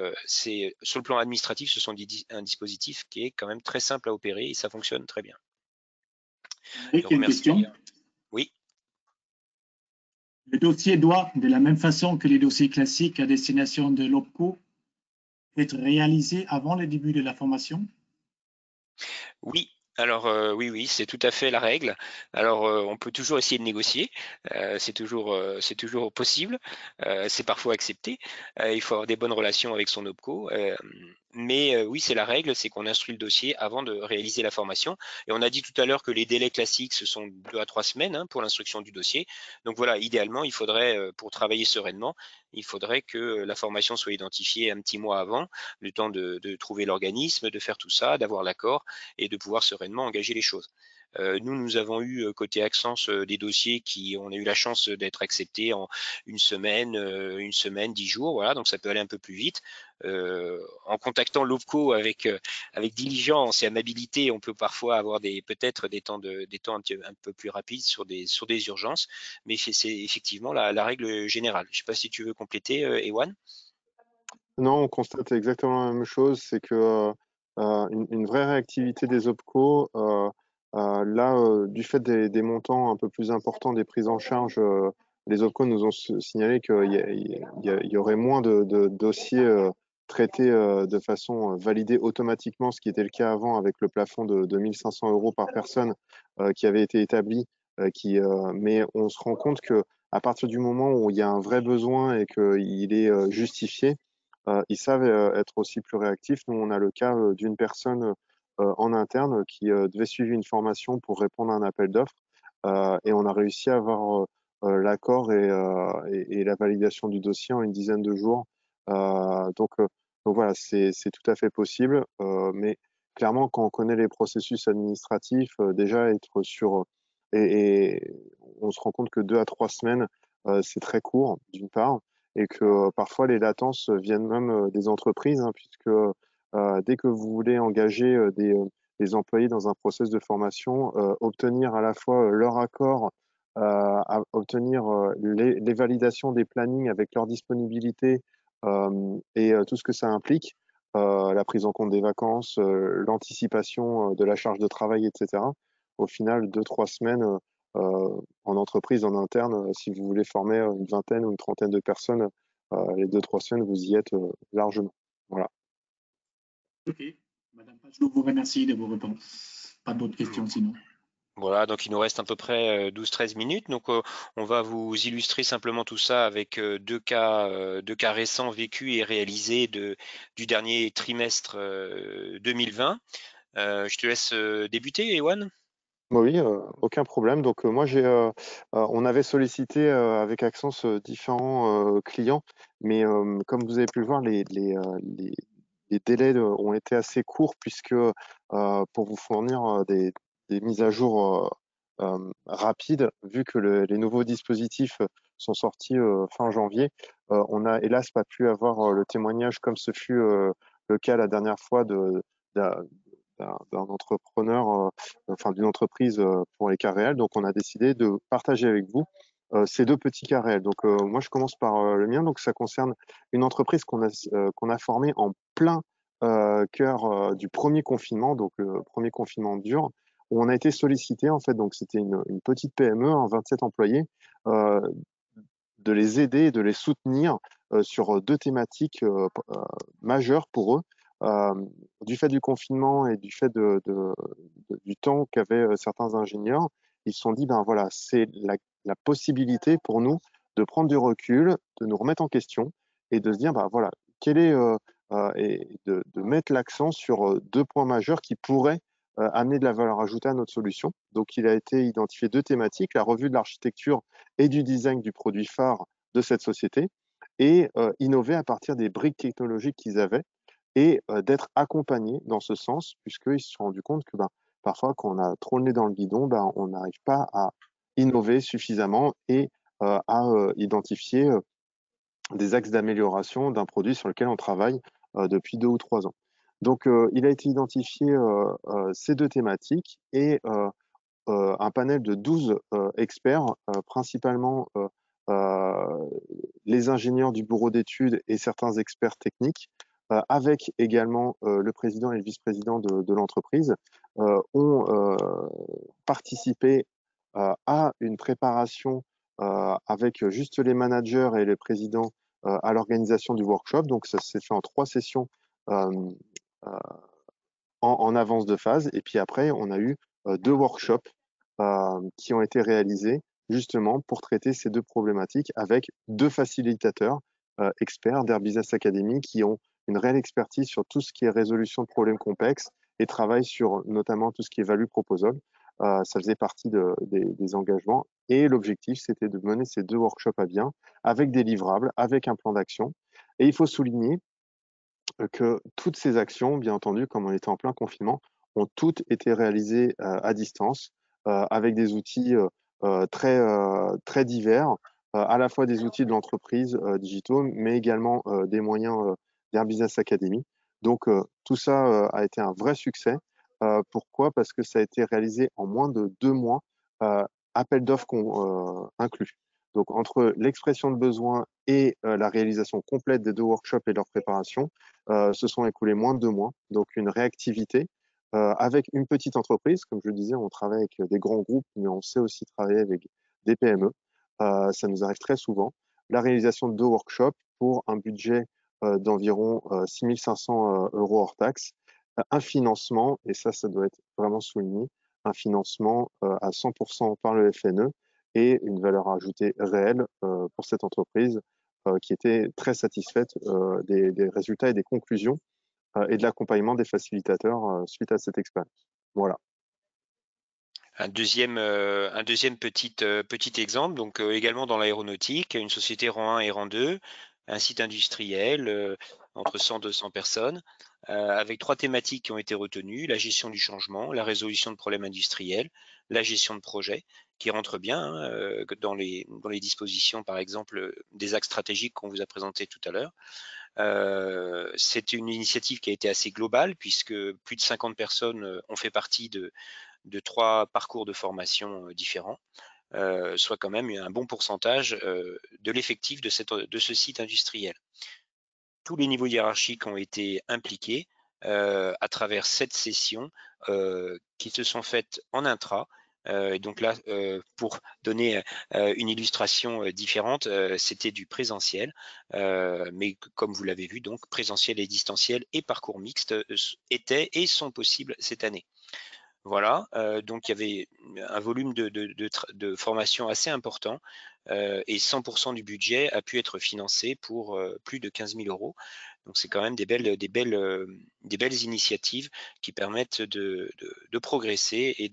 Speaker 3: sur le plan administratif, ce sont un dispositif qui est quand même très simple à opérer et ça fonctionne très bien.
Speaker 1: Eric, une question.
Speaker 3: Oui.
Speaker 1: Le dossier doit, de la même façon que les dossiers classiques à destination de l'OPCO, être réalisé avant le début de la formation?
Speaker 3: Oui. Alors oui, c'est tout à fait la règle. Alors on peut toujours essayer de négocier, c'est toujours possible, c'est parfois accepté. Il faut avoir des bonnes relations avec son OPCO, mais oui, c'est la règle, c'est qu'on instruit le dossier avant de réaliser la formation. Et on a dit tout à l'heure que les délais classiques, ce sont 2 à 3 semaines pour l'instruction du dossier. Donc voilà, idéalement, il faudrait, pour travailler sereinement, il faudrait que la formation soit identifiée un petit mois avant, le temps de trouver l'organisme, de faire tout ça, d'avoir l'accord et de pouvoir sereinement engager les choses. Nous avons eu côté Accence des dossiers qui on a eu la chance d'être acceptés en une semaine, 10 jours, voilà, donc ça peut aller un peu plus vite. En contactant l'OPCO avec diligence et amabilité, on peut parfois avoir peut-être des temps un peu plus rapides sur des urgences, mais c'est effectivement la règle générale. Je ne sais pas si tu veux compléter, Ewan.
Speaker 2: Non, on constate exactement la même chose, c'est que une vraie réactivité des OPCO, là, du fait des montants un peu plus importants des prises en charge, les OPCO nous ont signalé qu'il y aurait moins de dossiers traités de façon validée automatiquement, ce qui était le cas avant avec le plafond de 1 500 € par personne qui avait été établi. Mais on se rend compte que à partir du moment où il y a un vrai besoin et qu'il est justifié, ils savent être aussi plus réactifs. Nous, on a le cas d'une personne en interne qui devait suivre une formation pour répondre à un appel d'offres et on a réussi à avoir l'accord et la validation du dossier en une dizaine de jours. Donc voilà, c'est tout à fait possible, mais clairement, quand on connaît les processus administratifs, déjà être sur et on se rend compte que 2 à 3 semaines, c'est très court, d'une part, et que parfois les latences viennent même des entreprises, hein, puisque dès que vous voulez engager des employés dans un process de formation, obtenir à la fois leur accord, obtenir les validations des plannings avec leur disponibilité et tout ce que ça implique, la prise en compte des vacances, l'anticipation de la charge de travail, etc. Au final, 2-3 semaines en entreprise, en interne, si vous voulez former une vingtaine ou une trentaine de personnes, les 2-3 semaines, vous y êtes largement. Voilà.
Speaker 1: Ok. Madame Page, je vous remercie de vos réponses. Pas d'autres questions sinon.
Speaker 3: Voilà, donc il nous reste à peu près 12-13 minutes. Donc on va vous illustrer simplement tout ça avec deux cas récents vécus et réalisés du dernier trimestre 2020. Je te laisse débuter, Ewan.
Speaker 2: Oui, aucun problème. Donc moi on avait sollicité avec Accence différents clients, mais comme vous avez pu le voir, les délais ont été assez courts puisque pour vous fournir des mises à jour rapides, vu que les nouveaux dispositifs sont sortis fin janvier, on n'a hélas pas pu avoir le témoignage comme ce fut le cas la dernière fois d'un entrepreneur, enfin d'une entreprise pour les cas réels. Donc, on a décidé de partager avec vous ces 2 petits cas réels. Donc, moi, je commence par le mien. Donc, ça concerne une entreprise qu'on a formée en plein cœur du premier confinement, donc le premier confinement dur, où on a été sollicité en fait. Donc, c'était une petite PME, 27 employés. de les aider et de les soutenir sur deux thématiques majeures pour eux. Du fait du confinement et du fait du temps qu'avaient certains ingénieurs, ils se sont dit, ben voilà, c'est la possibilité pour nous de prendre du recul, de nous remettre en question et de se dire, ben voilà, quel est, et de mettre l'accent sur deux points majeurs qui pourraient amener de la valeur ajoutée à notre solution. Donc, il a été identifié deux thématiques, la revue de l'architecture et du design du produit phare de cette société, et innover à partir des briques technologiques qu'ils avaient et d'être accompagnés dans ce sens, puisqu'ils se sont rendus compte que parfois, quand on a trop le nez dans le guidon, on n'arrive pas à innover suffisamment et à identifier des axes d'amélioration d'un produit sur lequel on travaille depuis 2 ou 3 ans. Donc, il a été identifié ces deux thématiques et un panel de 12 experts, principalement les ingénieurs du bureau d'études et certains experts techniques, avec également le président et le vice-président de l'entreprise, ont participé à une préparation avec juste les managers et les présidents à l'organisation du workshop. Donc, ça s'est fait en 3 sessions euh, euh, en avance de phase. Et puis après, on a eu 2 workshops qui ont été réalisés justement pour traiter ces deux problématiques avec 2 facilitateurs experts d'Air Business Academy qui ont une réelle expertise sur tout ce qui est résolution de problèmes complexes et travaillent sur notamment tout ce qui est value proposal. Ça faisait partie des engagements. Et l'objectif, c'était de mener ces 2 workshops à bien avec des livrables, avec un plan d'action. Et il faut souligner que toutes ces actions, bien entendu, comme on était en plein confinement, ont toutes été réalisées à distance avec des outils très divers, à la fois des outils de l'entreprise digitaux, mais également des moyens d'Air Business Academy. Donc, tout ça a été un vrai succès. Pourquoi? Parce que ça a été réalisé en moins de 2 mois, appel d'offres inclus. Donc, entre l'expression de besoin et la réalisation complète des 2 workshops et leur préparation, se sont écoulés moins de 2 mois. Donc, une réactivité avec une petite entreprise. Comme je le disais, on travaille avec des grands groupes, mais on sait aussi travailler avec des PME. Ça nous arrive très souvent. La réalisation de 2 workshops pour un budget d'environ 6 500 euros hors taxe. Un financement, et ça doit être vraiment souligné, un financement à 100% par le FNE et une valeur ajoutée réelle pour cette entreprise qui était très satisfaite des résultats et des conclusions et de l'accompagnement des facilitateurs suite à cette expérience. Voilà.
Speaker 3: Un deuxième petit exemple, donc également dans l'aéronautique, une société rang 1 et rang 2, un site industriel entre 100 et 200 personnes, avec 3 thématiques qui ont été retenues, la gestion du changement, la résolution de problèmes industriels, la gestion de projet, qui rentre bien dans les dispositions, par exemple, des axes stratégiques qu'on vous a présentés tout à l'heure. C'est une initiative qui a été assez globale puisque plus de 50 personnes ont fait partie de 3 parcours de formation différents, soit quand même un bon pourcentage de l'effectif de ce site industriel. Tous les niveaux hiérarchiques ont été impliqués à travers 7 sessions qui se sont faites en intra. Et donc là, pour donner une illustration différente, c'était du présentiel, mais comme vous l'avez vu, donc présentiel et distanciel et parcours mixte étaient et sont possibles cette année. Voilà, donc il y avait un volume de formation assez important et 100% du budget a pu être financé pour plus de 15 000 euros. Donc c'est quand même des belles initiatives qui permettent de progresser et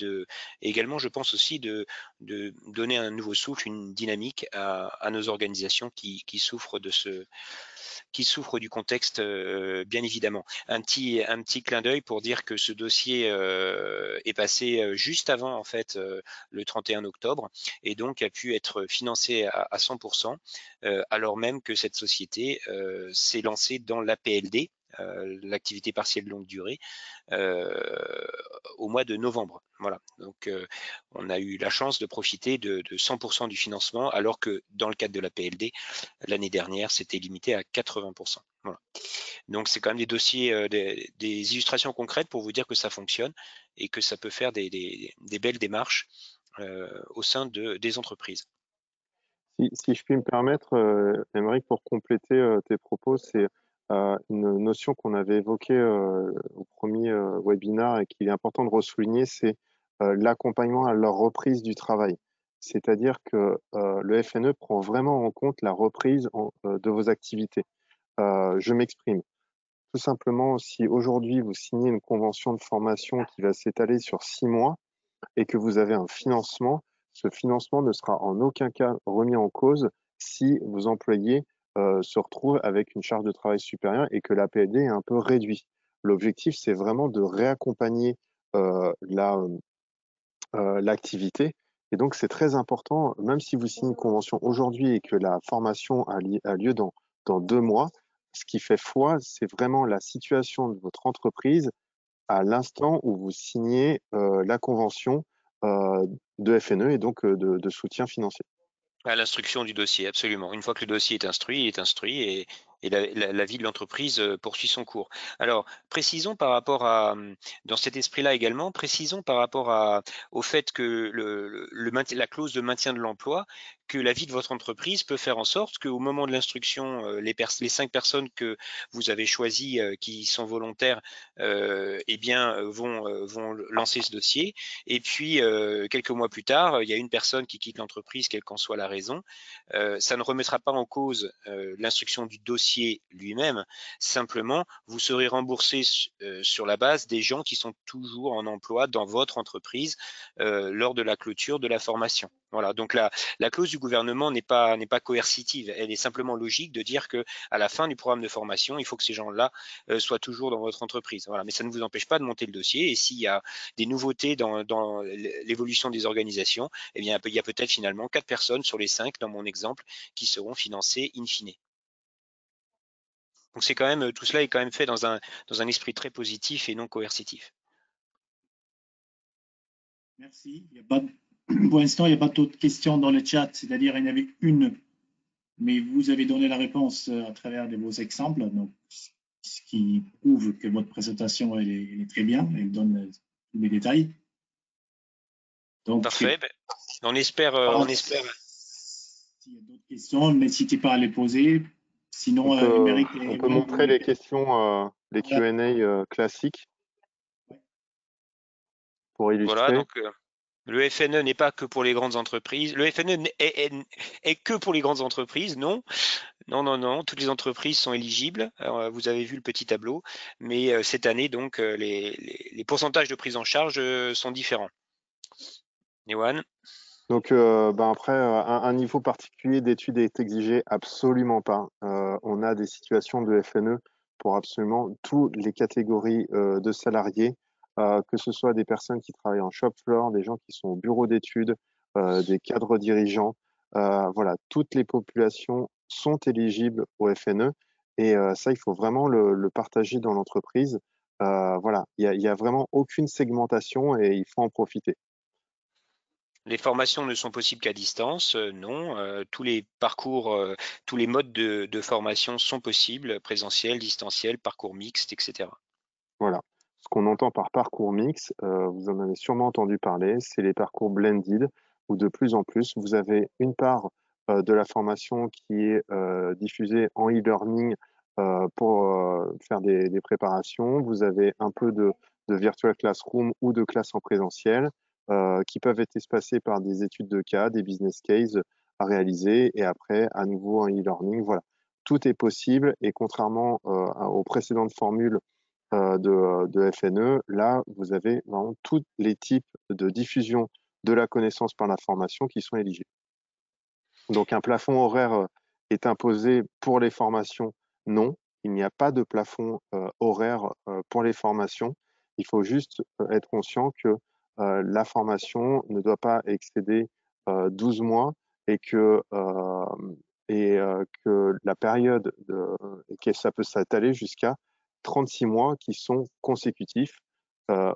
Speaker 3: également, je pense aussi, de donner un nouveau souffle, une dynamique à nos organisations qui souffrent du contexte, bien évidemment. Un petit clin d'œil pour dire que ce dossier est passé juste avant en fait le 31 octobre et donc a pu être financé à 100%, alors même que cette société s'est lancée dans l'APLD, l'activité partielle longue durée, au mois de novembre. Voilà, donc on a eu la chance de profiter de 100% du financement, alors que dans le cadre de la PLD, l'année dernière, c'était limité à 80%. Voilà. Donc c'est quand même des dossiers, des illustrations concrètes pour vous dire que ça fonctionne et que ça peut faire des belles démarches au sein des entreprises.
Speaker 2: Si je puis me permettre, Aymeric, pour compléter tes propos, c'est une notion qu'on avait évoquée au premier webinaire et qu'il est important de ressouligner, c'est l'accompagnement à leur reprise du travail. C'est-à-dire que le FNE prend vraiment en compte la reprise de vos activités. Je m'exprime. Tout simplement, si aujourd'hui vous signez une convention de formation qui va s'étaler sur 6 mois et que vous avez un financement, ce financement ne sera en aucun cas remis en cause si vos employés se retrouvent avec une charge de travail supérieure et que l'APLD est un peu réduit. L'objectif, c'est vraiment de réaccompagner l'activité. Et donc, c'est très important, même si vous signez une convention aujourd'hui et que la formation a lieu dans 2 mois, ce qui fait foi, c'est vraiment la situation de votre entreprise à l'instant où vous signez la convention de FNE et donc de soutien financier.
Speaker 3: À l'instruction du dossier, absolument. Une fois que le dossier est instruit, il est instruit et la vie de l'entreprise poursuit son cours. Alors, précisons par rapport à, dans cet esprit-là également, précisons par rapport au fait que la clause de maintien de l'emploi, que la vie de votre entreprise peut faire en sorte qu'au moment de l'instruction, les 5 personnes que vous avez choisies qui sont volontaires, eh bien, vont lancer ce dossier. Et puis, quelques mois plus tard, il y a une personne qui quitte l'entreprise, quelle qu'en soit la raison. Ça ne remettra pas en cause l'instruction du dossier lui-même. Simplement, vous serez remboursé sur la base des gens qui sont toujours en emploi dans votre entreprise lors de la clôture de la formation. Voilà. Donc la clause du gouvernement n'est pas coercitive. Elle est simplement logique de dire que à la fin du programme de formation, il faut que ces gens-là soient toujours dans votre entreprise. Voilà. Mais ça ne vous empêche pas de monter le dossier. Et s'il y a des nouveautés dans l'évolution des organisations, eh bien, il y a peut-être finalement 4 personnes sur les 5 dans mon exemple qui seront financées in fine. Donc c'est quand même, tout cela est quand même fait dans un esprit très positif et non coercitif.
Speaker 1: Merci. Pour l'instant, il n'y a pas d'autres questions dans le chat, c'est-à-dire il y en avait une, mais vous avez donné la réponse à travers de vos exemples, donc, ce qui prouve que votre présentation elle est très bien, elle donne tous les détails. Donc,
Speaker 3: parfait. On espère.
Speaker 1: S'il y a d'autres questions, n'hésitez pas à les poser. Sinon,
Speaker 2: on peut montrer les questions, les Q&A classiques pour illustrer.
Speaker 3: Voilà, donc le FNE n'est pas que pour les grandes entreprises. Le FNE est que pour les grandes entreprises, non. Non. Toutes les entreprises sont éligibles. Alors, vous avez vu le petit tableau, mais cette année, donc, les pourcentages de prise en charge sont différents. Yoann?
Speaker 2: Donc, après, un niveau particulier d'études est exigé absolument pas. On a des situations de FNE pour absolument toutes les catégories de salariés, que ce soit des personnes qui travaillent en shop floor, des gens qui sont au bureau d'études, des cadres dirigeants. Voilà, toutes les populations sont éligibles au FNE et ça, il faut vraiment le partager dans l'entreprise. Voilà, il y a vraiment aucune segmentation et il faut en profiter.
Speaker 3: Les formations ne sont possibles qu'à distance, non. Tous les parcours, tous les modes de formation sont possibles, présentiel, distanciel, parcours mixte, etc.
Speaker 2: Voilà. Ce qu'on entend par parcours mix, vous en avez sûrement entendu parler, c'est les parcours blended, où de plus en plus, vous avez une part de la formation qui est diffusée en e-learning pour faire des préparations. Vous avez un peu de virtual classroom ou de classe en présentiel qui peuvent être espacées par des études de cas, des business cases à réaliser et après, à nouveau en e-learning. Voilà. Tout est possible et contrairement aux précédentes formules de FNE, là, vous avez vraiment tous les types de diffusion de la connaissance par la formation qui sont éligibles. Donc, un plafond horaire est imposé pour les formations? Non, il n'y a pas de plafond horaire pour les formations. Il faut juste être conscient que la formation ne doit pas excéder 12 mois et que la période et que ça peut s'étaler jusqu'à 36 mois qui sont consécutifs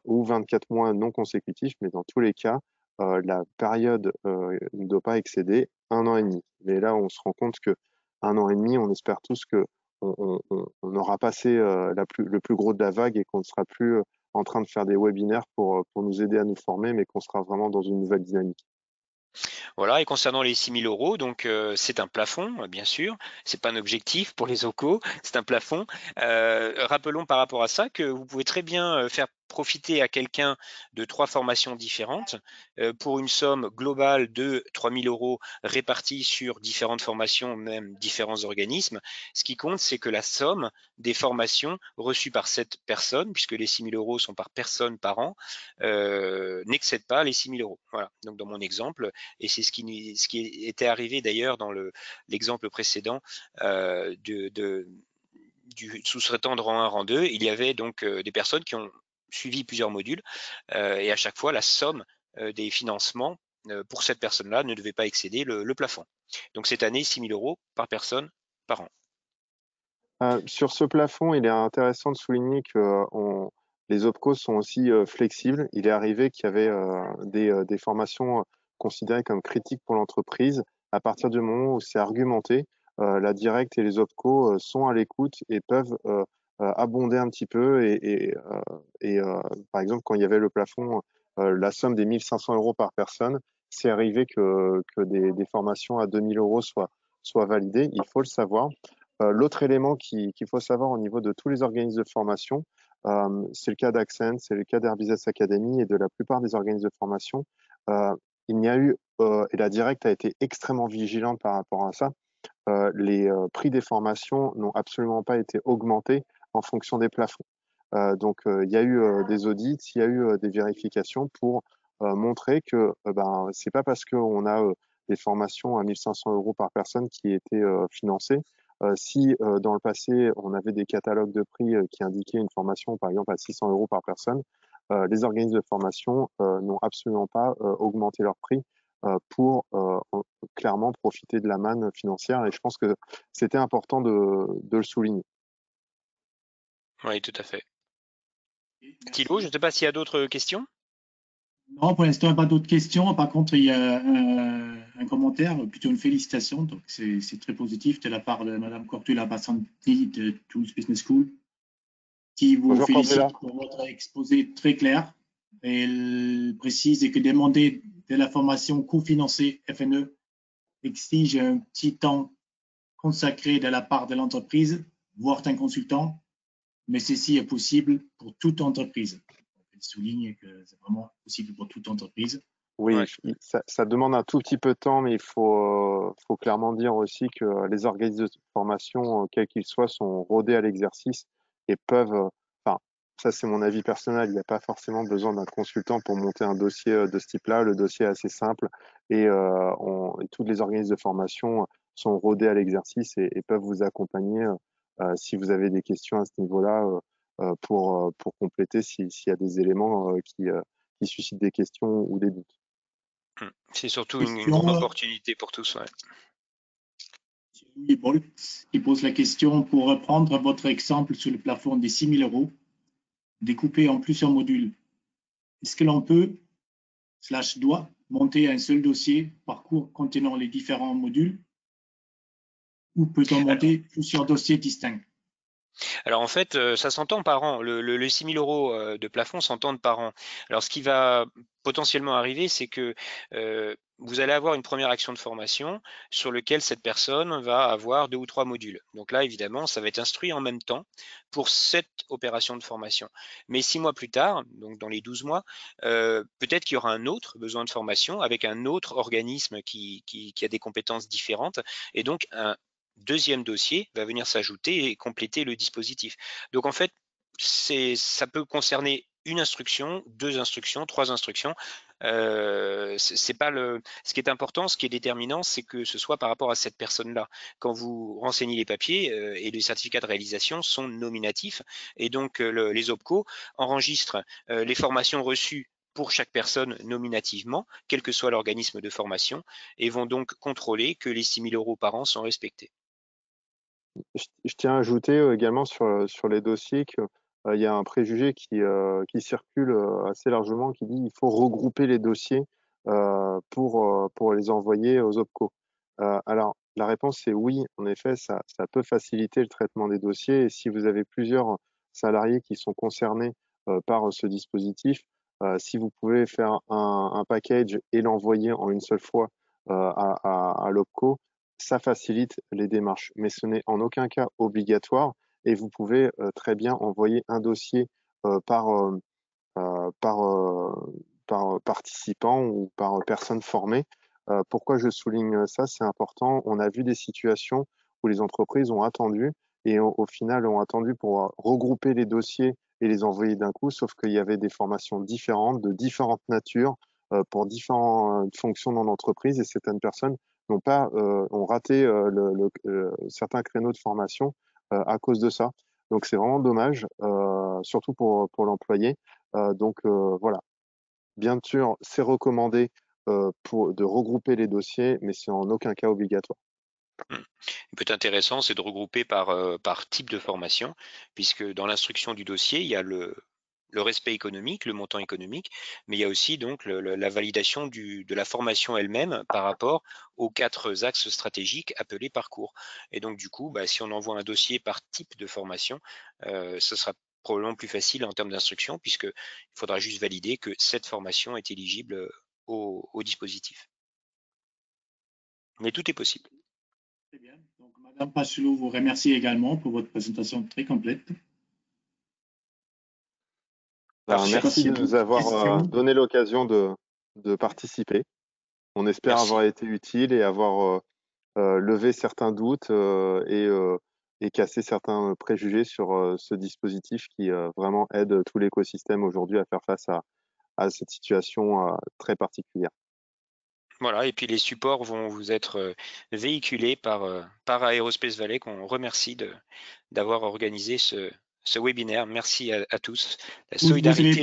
Speaker 2: ou 24 mois non consécutifs, mais dans tous les cas, la période ne doit pas excéder 1 an et demi. Mais là, on se rend compte que 1 an et demi, on espère tous que on aura passé le plus gros de la vague et qu'on ne sera plus en train de faire des webinaires pour nous aider à nous former, mais qu'on sera vraiment dans une nouvelle dynamique.
Speaker 3: Voilà, et concernant les 6 000 €, donc c'est un plafond, bien sûr, c'est pas un objectif pour les OCO, c'est un plafond. Rappelons par rapport à ça que vous pouvez très bien faire profiter à quelqu'un de 3 formations différentes pour une somme globale de 3 000 € répartie sur différentes formations, même différents organismes. Ce qui compte, c'est que la somme des formations reçues par cette personne, puisque les 6 000 € sont par personne par an, n'excède pas les 6 000 €. Voilà, donc dans mon exemple, et c'est ce qui était arrivé d'ailleurs dans l'exemple précédent du sous-traitant de rang 1, rang 2. Il y avait donc des personnes qui ont suivi plusieurs modules et à chaque fois, la somme des financements pour cette personne-là ne devait pas excéder le plafond. Donc cette année, 6 000 € par personne par an.
Speaker 2: Sur ce plafond, il est intéressant de souligner que les OPCO sont aussi flexibles. Il est arrivé qu'il y avait des formations considérées comme critiques pour l'entreprise. À partir du moment où c'est argumenté, la directe et les OPCO sont à l'écoute et peuvent abonder un petit peu. Par exemple, quand il y avait le plafond, la somme des 1 500 € par personne, c'est arrivé que des formations à 2 000 € soient validées. Il faut le savoir. L'autre élément qu'il faut savoir au niveau de tous les organismes de formation, c'est le cas d'Accent, c'est le cas d'Air Business Academy et de la plupart des organismes de formation. Il n'y a eu, et la directe a été extrêmement vigilante par rapport à ça, les prix des formations n'ont absolument pas été augmentés en fonction des plafonds. Donc, il y a eu des audits, il y a eu des vérifications pour montrer que c'est pas parce qu'on a des formations à 1 500 € par personne qui étaient financées. Si dans le passé, on avait des catalogues de prix qui indiquaient une formation, par exemple, à 600 € par personne, les organismes de formation n'ont absolument pas augmenté leur prix pour clairement profiter de la manne financière. Et je pense que c'était important de le souligner.
Speaker 3: Oui, tout à fait. Thilo, je
Speaker 1: Merci.
Speaker 3: ne sais pas s'il y a d'autres questions.
Speaker 1: Non, pour l'instant, pas d'autres questions. Par contre, il y a un commentaire, plutôt une félicitation. Donc, c'est très positif de la part de Madame Cortula Bassanti de Tools Business School, qui vous
Speaker 2: Bonjour Cordula.
Speaker 1: félicite pour votre exposé très clair. Et elle précise que demander de la formation co-financée FNE exige un petit temps consacré de la part de l'entreprise, voire d'un consultant, mais ceci est possible pour toute entreprise. Elle souligne que c'est vraiment possible pour toute entreprise.
Speaker 2: Oui,
Speaker 3: Ouais.
Speaker 2: ça demande un tout petit peu de temps, mais il faut clairement dire aussi que les organismes de formation, quels qu'ils soient, sont rodés à l'exercice et peuvent, enfin, ça c'est mon avis personnel, il n'y a pas forcément besoin d'un consultant pour monter un dossier de ce type-là. Le dossier est assez simple et tous les organismes de formation sont rodés à l'exercice et peuvent vous accompagner si vous avez des questions à ce niveau-là pour compléter s'il y a des éléments qui suscitent des questions ou des doutes.
Speaker 3: C'est surtout une grande
Speaker 1: Question,
Speaker 3: opportunité pour tous. Ouais.
Speaker 1: Louis Bolt, qui pose la question pour reprendre votre exemple sur le plafond des 6 000 € découpé en plusieurs modules. Est-ce que l'on peut, doit, monter un seul dossier par cours contenant les différents modules ou peut-on monter plusieurs dossiers distincts?
Speaker 3: Alors en fait, ça s'entend par an. Les 6 000 € de plafond s'entendent par an. Alors ce qui va potentiellement arriver, c'est que vous allez avoir une première action de formation sur lequel cette personne va avoir 2 ou 3 modules. Donc là, évidemment, ça va être instruit en même temps pour cette opération de formation. Mais 6 mois plus tard, donc dans les 12 mois, peut-être qu'il y aura un autre besoin de formation avec un autre organisme qui a des compétences différentes et donc un deuxième dossier va venir s'ajouter et compléter le dispositif. Donc en fait, ça peut concerner une instruction, 2 instructions, 3 instructions. C'est pas ce qui est important, ce qui est déterminant, c'est que ce soit par rapport à cette personne-là. Quand vous renseignez les papiers et les certificats de réalisation sont nominatifs et donc les OPCO enregistrent les formations reçues pour chaque personne nominativement, quel que soit l'organisme de formation, et vont donc contrôler que les 6 000 € par an sont respectés.
Speaker 2: Je tiens à ajouter également sur les dossiers qu'il y a un préjugé qui circule assez largement qui dit il faut regrouper les dossiers pour les envoyer aux OPCO. Alors, la réponse est oui, en effet, ça peut faciliter le traitement des dossiers. Et si vous avez plusieurs salariés qui sont concernés par ce dispositif, Si vous pouvez faire un package et l'envoyer en une seule fois à l'OPCO, ça facilite les démarches, mais ce n'est en aucun cas obligatoire et vous pouvez très bien envoyer un dossier par, euh, par, euh, par participant ou par personne formée. Pourquoi je souligne ça? C'est important. On a vu des situations où les entreprises ont attendu et au final ont attendu pour regrouper les dossiers et les envoyer d'un coup, sauf qu'il y avait des formations différentes, de différentes natures, pour différentes fonctions dans l'entreprise et certaines personnes ont raté certains créneaux de formation à cause de ça. Donc c'est vraiment dommage, surtout pour l'employé. Voilà, bien sûr, c'est recommandé de regrouper les dossiers, mais c'est en aucun cas obligatoire.
Speaker 3: Il peut être intéressant, c'est de regrouper par type de formation, puisque dans l'instruction du dossier, il y a le respect économique, le montant économique, mais il y a aussi donc la validation de la formation elle-même par rapport aux 4 axes stratégiques appelés parcours. Et donc du coup, si on envoie un dossier par type de formation, ce sera probablement plus facile en termes d'instruction, puisqu'il faudra juste valider que cette formation est éligible au dispositif. Mais tout est possible.
Speaker 1: Très bien. Donc, Madame Pachelot vous remercie également pour votre présentation très complète.
Speaker 2: Merci de nous avoir donné l'occasion de participer. On espère avoir été utile et avoir levé certains doutes et cassé certains préjugés sur ce dispositif qui vraiment aide tout l'écosystème aujourd'hui à faire face à cette situation très particulière.
Speaker 3: Voilà, et puis les supports vont vous être véhiculés par Aerospace Valley, qu'on remercie d'avoir organisé ce webinaire. Merci à tous. La solidarité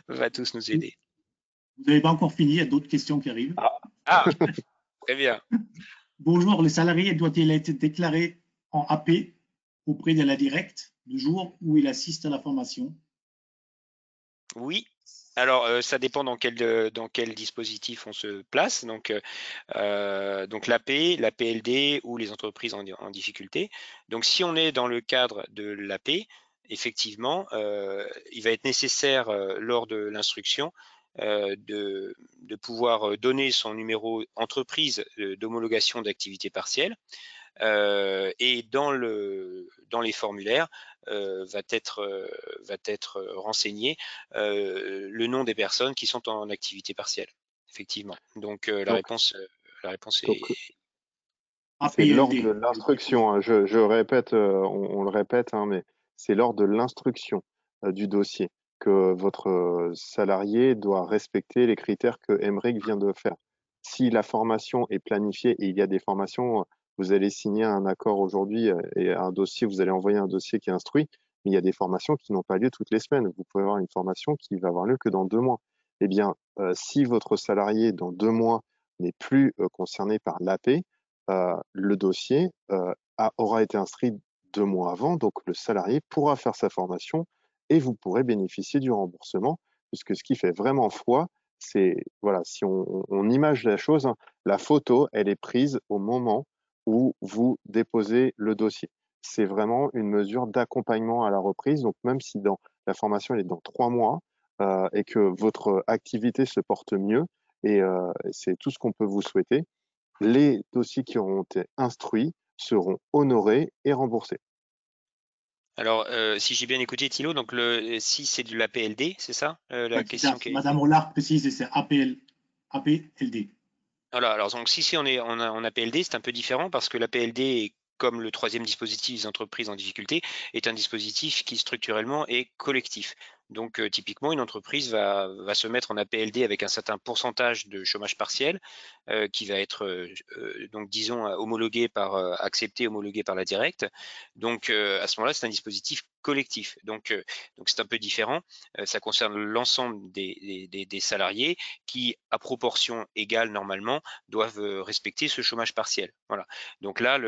Speaker 3: va tous nous aider.
Speaker 1: Vous n'avez pas encore fini, il y a d'autres questions qui arrivent.
Speaker 3: Ah, très bien.
Speaker 1: Bonjour, le salarié doit-il être déclaré en AP auprès de la directe le jour où il assiste à la formation?
Speaker 3: Oui. Alors, ça dépend dans quel dispositif on se place. Donc l'AP, la PLD ou les entreprises en difficulté. Donc, si on est dans le cadre de l'AP, effectivement, il va être nécessaire lors de l'instruction de pouvoir donner son numéro entreprise d'homologation d'activité partielle. Et dans les formulaires va être renseigné le nom des personnes qui sont en activité partielle, effectivement. Donc la réponse est
Speaker 2: c'est lors de l'instruction, hein. Je répète, on le répète, hein, mais c'est lors de l'instruction du dossier que votre salarié doit respecter les critères que Emmerich vient de faire. Si la formation est planifiée, et il y a des formations, vous allez signer un accord aujourd'hui et un dossier, vous allez envoyer un dossier qui est instruit, mais il y a des formations qui n'ont pas lieu toutes les semaines. Vous pouvez avoir une formation qui va avoir lieu que dans 2 mois. Eh bien, si votre salarié, dans 2 mois, n'est plus concerné par l'AP, le dossier aura été instruit 2 mois avant, donc le salarié pourra faire sa formation et vous pourrez bénéficier du remboursement, puisque ce qui fait vraiment foi, c'est, voilà, si on image la chose, hein, la photo, elle est prise au moment où vous déposez le dossier. C'est vraiment une mesure d'accompagnement à la reprise, donc même si la formation elle est dans 3 mois et que votre activité se porte mieux, et c'est tout ce qu'on peut vous souhaiter, les dossiers qui auront été instruits seront honorés et remboursés.
Speaker 3: Alors, si j'ai bien écouté Thilo, donc si c'est de la PLD, c'est ça la question qui
Speaker 1: Madame Hollard précise, c'est APLD.
Speaker 3: Voilà, alors donc si on est en APLD, c'est un peu différent parce que la PLD, comme le 3e dispositif des entreprises en difficulté, est un dispositif qui structurellement est collectif. Donc typiquement, une entreprise va se mettre en APLD avec un certain pourcentage de chômage partiel qui va être donc disons accepté, homologué par la directe. Donc à ce moment-là, c'est un dispositif collectif. Donc c'est un peu différent. Ça concerne l'ensemble des salariés qui, à proportion égale normalement, doivent respecter ce chômage partiel. Voilà. Donc là,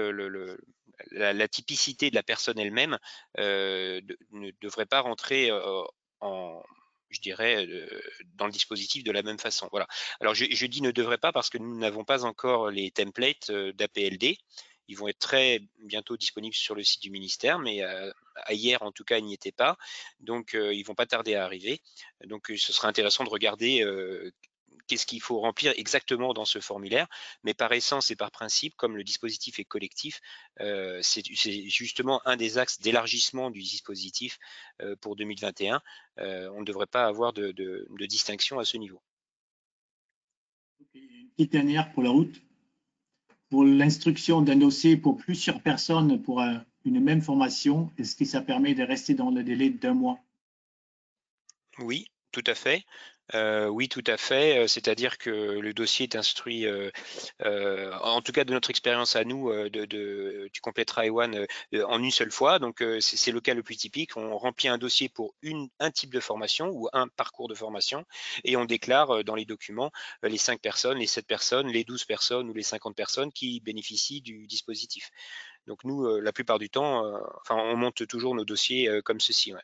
Speaker 3: la typicité de la personne elle-même ne devrait pas rentrer je dirais, dans le dispositif de la même façon. Voilà. Alors je dis ne devrait pas parce que nous n'avons pas encore les templates d'APLD Ils vont être très bientôt disponibles sur le site du ministère, mais hier, en tout cas, ils n'y étaient pas. Donc, ils vont pas tarder à arriver. Donc, ce sera intéressant de regarder qu'est-ce qu'il faut remplir exactement dans ce formulaire. Mais par essence et par principe, comme le dispositif est collectif, c'est justement un des axes d'élargissement du dispositif pour 2021. On ne devrait pas avoir de distinction à ce niveau.
Speaker 1: Une petite dernière pour la route. Pour l'instruction d'un dossier pour plusieurs personnes pour une même formation, est-ce que ça permet de rester dans le délai d'1 mois?
Speaker 3: Oui, tout à fait. Oui, tout à fait. C'est-à-dire que le dossier est instruit, en tout cas de notre expérience à nous, tu compléteras Ewan, en une seule fois. Donc c'est le cas le plus typique. On remplit un dossier pour un type de formation ou un parcours de formation et on déclare dans les documents les 5 personnes, les 7 personnes, les 12 personnes ou les 50 personnes qui bénéficient du dispositif. Donc nous, la plupart du temps, enfin, on monte toujours nos dossiers comme ceci. Ouais.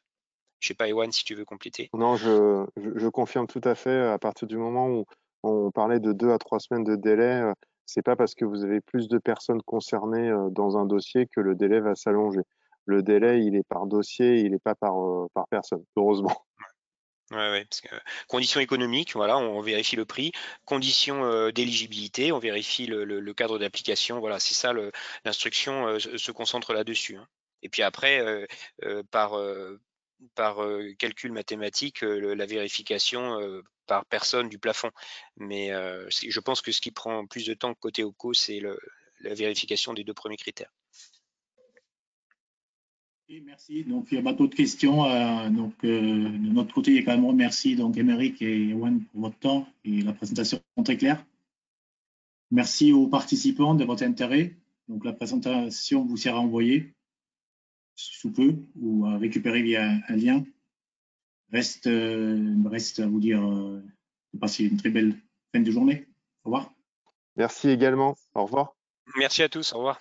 Speaker 3: Je sais pas, Ewan, si tu veux compléter.
Speaker 2: Non, je confirme tout à fait. À partir du moment où on parlait de 2 à 3 semaines de délai, c'est pas parce que vous avez plus de personnes concernées dans un dossier que le délai va s'allonger. Le délai, il est par dossier, il n'est pas par personne, heureusement.
Speaker 3: Ouais, parce que, conditions économiques, voilà, on vérifie le prix. Conditions d'éligibilité, on vérifie le cadre d'application. Voilà, c'est ça, l'instruction se concentre là-dessus. Hein. Et puis après, par calcul mathématique, la vérification par personne du plafond. Mais je pense que ce qui prend plus de temps côté OPCO, c'est la vérification des 2 premiers critères.
Speaker 1: Okay, merci. Donc, il n'y a pas d'autres questions. De notre côté également, merci donc Émeric et Ewan pour votre temps et la présentation très claire. Merci aux participants de votre intérêt. Donc, la présentation vous sera envoyée sous peu ou récupérée via un lien. Reste à vous dire de passer une très belle fin de journée. Au revoir.
Speaker 2: Merci également. Au revoir.
Speaker 3: Merci à tous, au revoir.